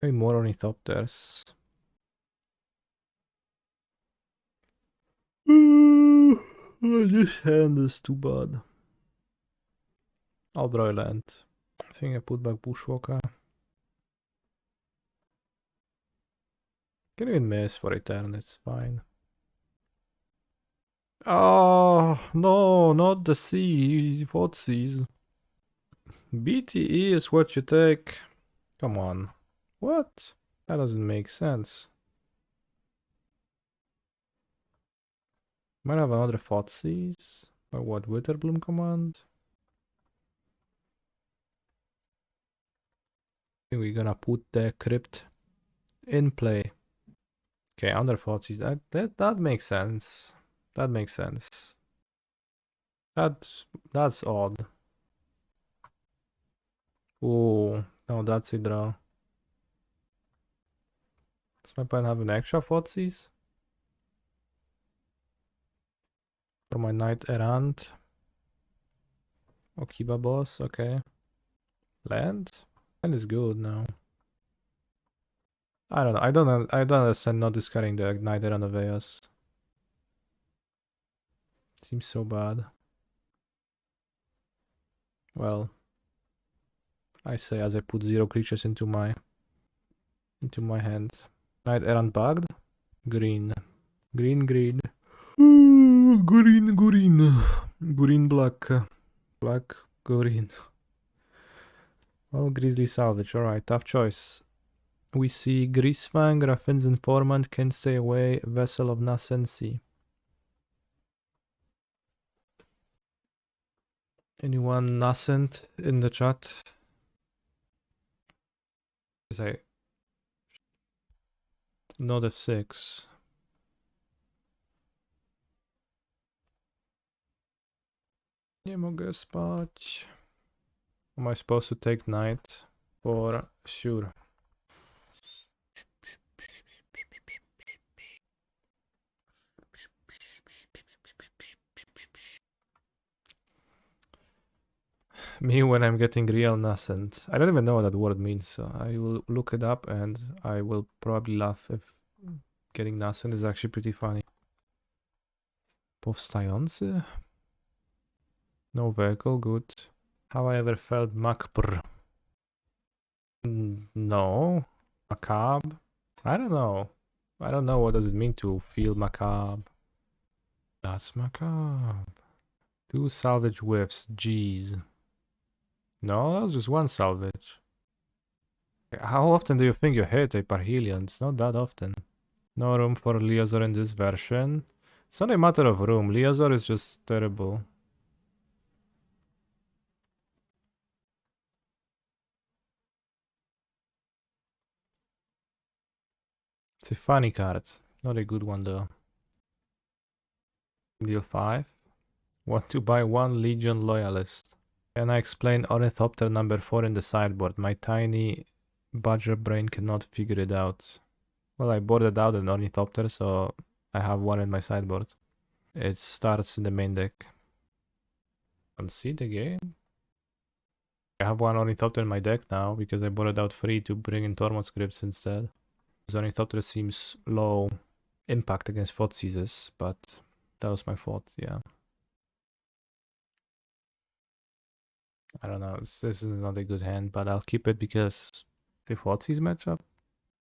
Maybe more Ornithopters. This hand is too bad. I'll draw a land. I think I put back Bushwhacker. Can even miss for a turn, it's fine. Oh, no, not the C. What C's? BTE is what you take. Come on. What? That doesn't make sense. Might have another Thoughtseize. Or what, Witherbloom command? I think we're gonna put the Crypt in play. Okay, under Thoughtseize. That makes sense. That makes sense. That's odd. Oh, no, that's a draw. Does my opponent have an extra Thoughtseize? For my Knight-Errant. Okiba boss, okay. Land? Land is good now. I don't know. I don't understand not discarding the Knight-Errant of Eos. Seems so bad. Well, I say as I put 0 creatures into my hand. Knight-Errant bugged? Green. Green. Green black. Black, green. Well, Grizzly Salvage, alright, tough choice. We see Greasefang, Raffin's Informant, Can't Stay Away, Vessel of Nascency. Anyone nascent in the chat? Say not F6. Nie mogę spać. Am I supposed to take knight? For sure. Me when I'm getting real nascent. I don't even know what that word means, so I will look it up and I will probably laugh if getting nascent is actually pretty funny. Powstający? No vehicle, good. Have I ever felt macabre? No. Macabre? I don't know. I don't know what does it mean to feel macabre. That's macabre. 2 salvage whiffs, jeez. No, that was just 1 salvage. How often do you think you hit a Parhelion? It's not that often. No room for Leozor in this version. It's not a matter of room. Leozor is just terrible. It's a funny card. Not a good one though. Deal 5. Want to buy 1 Legion Loyalist. Can I explain Ornithopter number 4 in the sideboard? My tiny badger brain cannot figure it out. Well, I boarded out an Ornithopter, so I have 1 in my sideboard. It starts in the main deck. Concede again? I have 1 Ornithopter in my deck now, because I boarded out 3 to bring in Tormod Crypts instead. Because Ornithopter seems low impact against Thoughtseizes, but that was my fault, yeah. I don't know, this is not a good hand, but I'll keep it because the Thoughtseize matchup.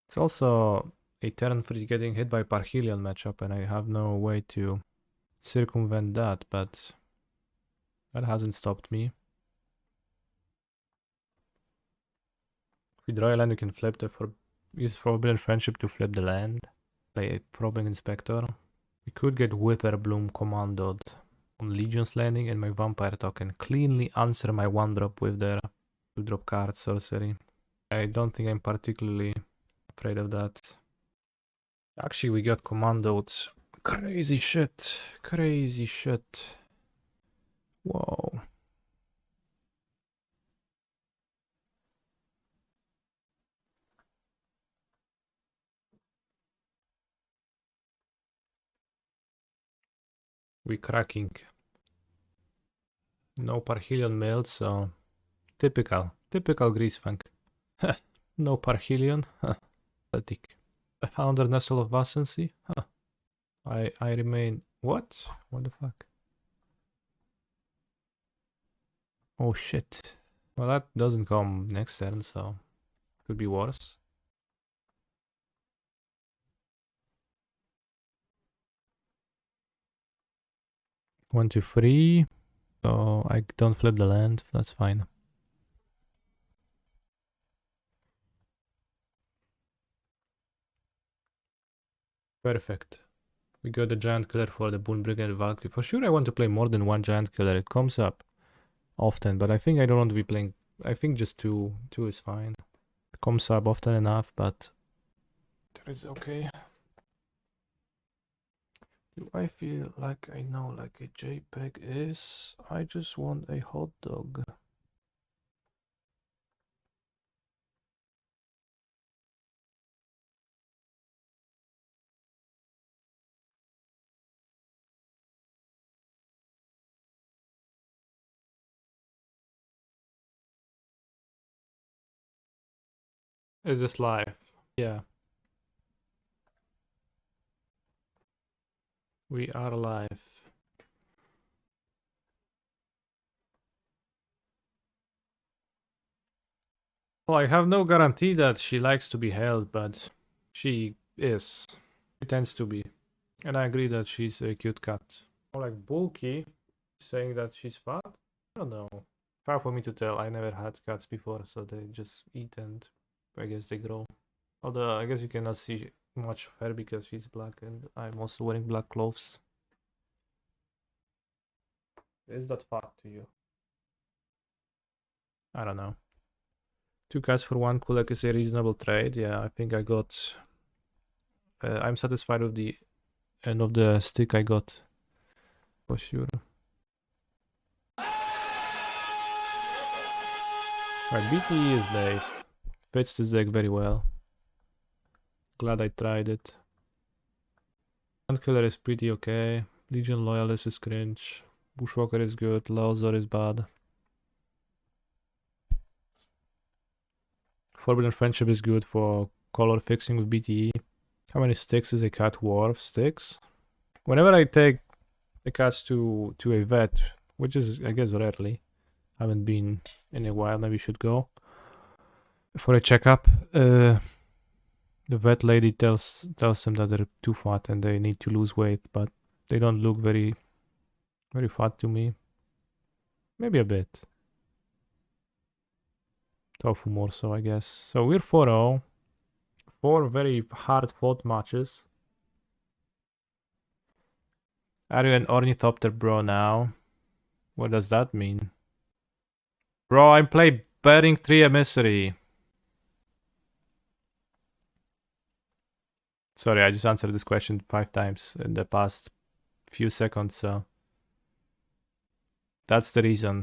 It's also a turn 3 getting hit by Parhelion matchup, and I have no way to circumvent that, but that hasn't stopped me. If we draw a land, we can flip use Forbidden Friendship to flip the land. Play a Thraben Inspector. We could get Witherbloom commandoed on Legion's Landing, and my Vampire token cleanly answer my 1-drop with their 2-drop card sorcery. I don't think I'm particularly afraid of that. Actually, we got commandoed. Crazy shit. Crazy shit. Whoa. We cracking. No Parhelion mailed, so typical Greasefang. No Parhelion. Pathetic. Founder Nestle of Vacancy. I remain. What? What the fuck? Oh shit. Well, that doesn't come next turn, so could be worse. One, two, three. So I don't flip the land. That's fine. Perfect. We got the Giant Killer for the Boonbringer and Valkyrie. For sure I want to play more than 1 Giant Killer. It comes up often, but I think I don't want to be playing... I think just 2 is fine. It comes up often enough, but... that is okay. Do I feel like I know like a JPEG is? I just want a hot dog. Is this live? Yeah. We are live. Well, I have no guarantee that she likes to be held, but she is. She tends to be. And I agree that she's a cute cat. More like bulky, saying that she's fat? I don't know. Hard for me to tell. I never had cats before, so they just eat and I guess they grow. Although I guess you cannot see much of her because she's black and I'm also wearing black clothes. Is that fat to you? I don't know. 2 cats for 1 kulak is a reasonable trade. Yeah, I think I got... I'm satisfied with the end of the stick I got. For sure. Right, BTE is based. Fits this deck very well. Glad I tried it. Killer is pretty okay. Legion Loyalist is cringe. Bushwhacker is good. Lozor is bad. Forbidden Friendship is good for color fixing with BTE. How many sticks is a cat worth? Sticks? Whenever I take the cats to a vet, which is I guess rarely, haven't been in a while, maybe should go for a checkup. The vet lady tells them that they're too fat and they need to lose weight, but they don't look very fat to me. Maybe a bit. Tofu more so, I guess. So we're 4-0. 4 very hard fought matches. Are you an Ornithopter bro now? What does that mean? Bro, I play Burning-Tree Emissary. Sorry, I just answered this question 5 times in the past few seconds, so that's the reason.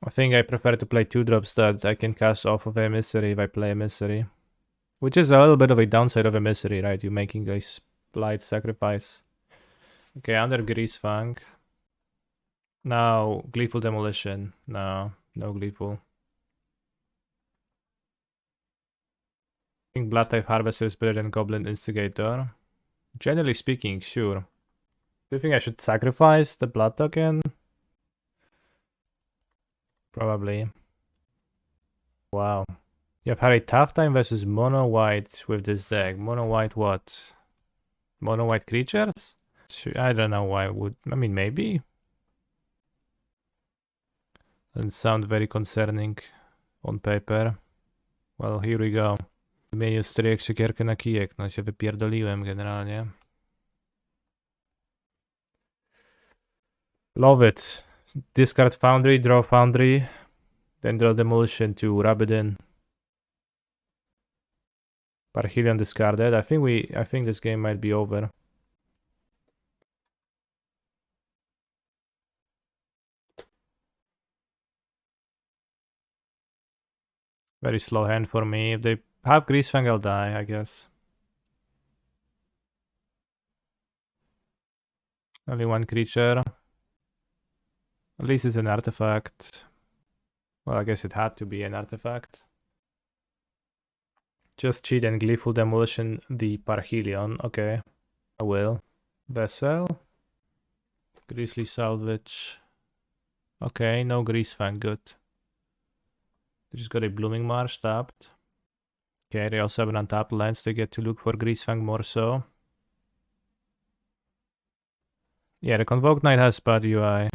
I think I prefer to play 2-drops that I can cast off of Emissary if I play Emissary. Which is a little bit of a downside of Emissary, right? You're making a slight sacrifice. Okay, under Greasefang. Now, Gleeful Demolition. No Gleeful. I think Blood Type Harvester is better than Goblin Instigator. Generally speaking, sure. Do you think I should sacrifice the Blood token? Probably. Wow. You have had a tough time versus mono white with this deck. Mono white what? Mono white creatures? I don't know why I would. I mean, maybe. Doesn't sound very concerning on paper. Well, here we go. Wymienił stryjek siekierkę na kijek. No się wypierdoliłem generalnie. Love it. Discard Foundry, draw Foundry, then draw Demolition to Rabidin. Parhelion discarded. I think this game might be over. Very slow hand for me. If they have Greasefang, I'll die, I guess. Only 1 creature. At least it's an artifact. Well, I guess it had to be an artifact. Just cheat and Gleeful Demolition the Parhelion. Okay, I will. Vessel. Grizzly Salvage. Okay, no Greasefang, good. They just got a Blooming Marsh tapped. Okay, they also have an untapped lands. They get to look for Greasefang more so. Yeah, the Convoke Knight has bad UI.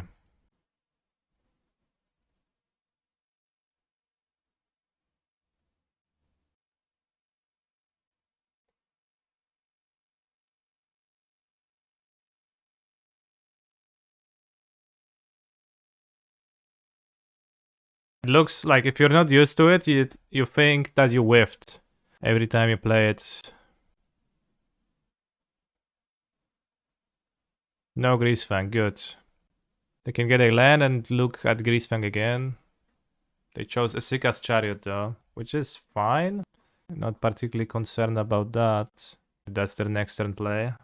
It looks like if you're not used to it, you think that you whiffed every time you play it. No Greasefang, good. They can get a land and look at Greasefang again. They chose Esika's Chariot though, which is fine. Not particularly concerned about that. That's their next turn play.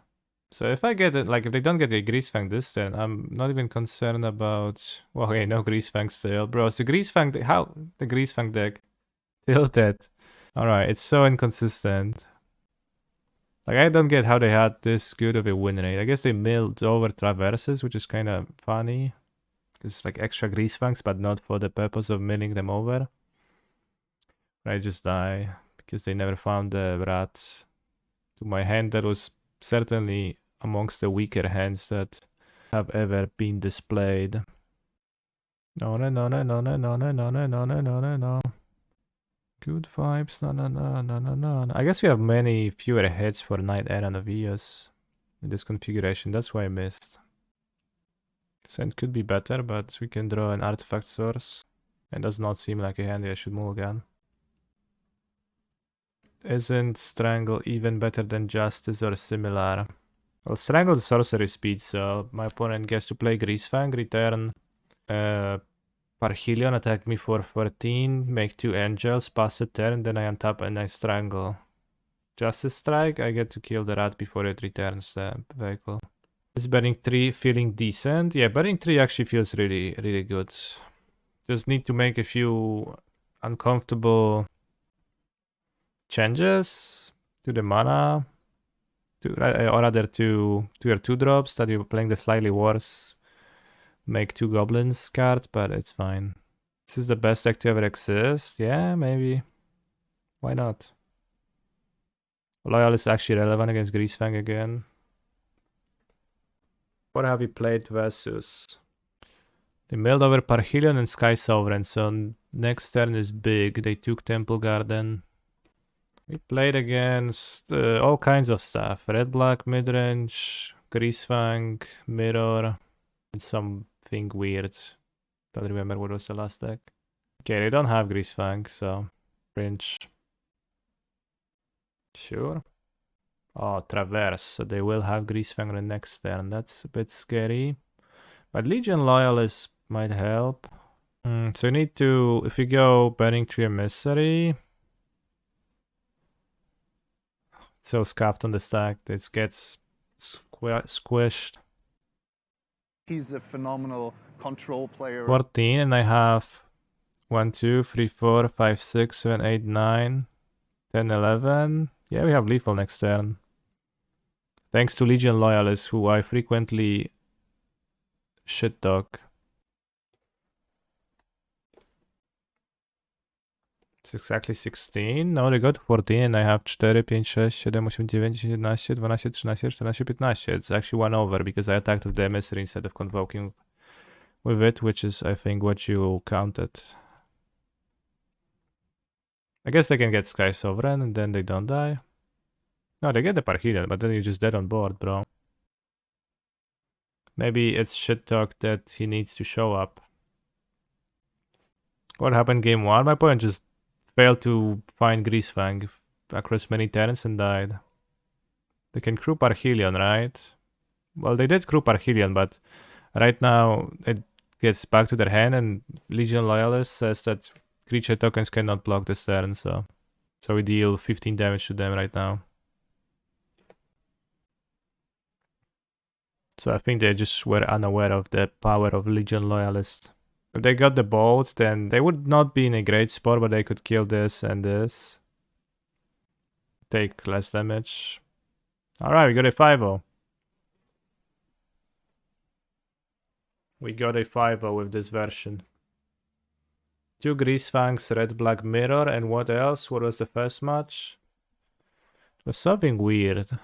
So if I get it, like if they don't get a Greasefang this turn, I'm not even concerned about... Well, okay, no Greasefang still. Bro, it's the Greasefang... How? The Greasefang deck tilted. Alright, it's so inconsistent. Like, I don't get how they had this good of a win rate. I guess they milled over Traverses, which is kind of funny. It's like extra Greasefangs, but not for the purpose of milling them over. I just die because they never found the rats. To my hand, that was certainly amongst the weaker hands that have ever been displayed. No. Good vibes. No. I guess we have many fewer hits for Knight-Errant of Eos in this configuration. That's why I missed. So it could be better, but we can draw an artifact source. It does not seem like a hand I should mulligan. Isn't Strangle even better than Justice or similar? Well, Strangle is sorcery speed, so my opponent gets to play Greasefang, return Parhelion, attack me for 14, make 2 angels, pass a turn, then I untap and I Strangle. Justice Strike, I get to kill the rat before it returns the vehicle. Is Burning-Tree feeling decent? Yeah, Burning-Tree actually feels really good. Just need to make a few uncomfortable changes to the mana, or rather to your 2-drops that you're playing the slightly worse. Make 2 goblins card, but it's fine. This is the best deck to ever exist. Yeah, maybe. Why not? Loyalist actually relevant against Greasefang again. What have we played versus? They milled over Parhelion and Sky Sovereign, so next turn is big. They took Temple Garden. We played against all kinds of stuff. Red-black, midrange, Greasefang, Mirror, and something weird. Don't remember what was the last deck. Okay, they don't have Greasefang, so Fringe. Sure. Oh, Traverse, so they will have Greasefang on the next turn. That's a bit scary. But Legion Loyalist might help. So you need to, if you go Burning-Tree Emissary, so scuffed on the stack, this gets squished. He's a phenomenal control player. 14, and I have 1, 2, 3, 4, 5, 6, 7, 8, 9, 10, 11. Yeah, we have lethal next turn. Thanks to Legion Loyalists, who I frequently shit talk. It's exactly 16. No, they got 14 and I have 4, 5, 6, 7, 8, 9, 10, 11, 12, 13, 14, 15. It's actually 1 over because I attacked with the Emissary instead of convoking with it, which is, I think, what you counted. I guess they can get Sky Sovereign and then they don't die. No, they get the Parhelion, but then you're just dead on board, bro. Maybe it's shit talk that he needs to show up. What happened game 1? My opponent just failed to find Greasefang across many turns and died. They can crew Parhelion, right? Well, they did crew Parhelion, but right now it gets back to their hand and Legion Loyalist says that creature tokens cannot block this turn, so we deal 15 damage to them right now. So I think they just were unaware of the power of Legion Loyalist. If they got the bolt, then they would not be in a great spot, but they could kill this and this. Take less damage. Alright, we got a 5-0. We got a 5-0 with this version. 2 Greasefangs, red-black mirror, and what else? What was the first match? It was something weird.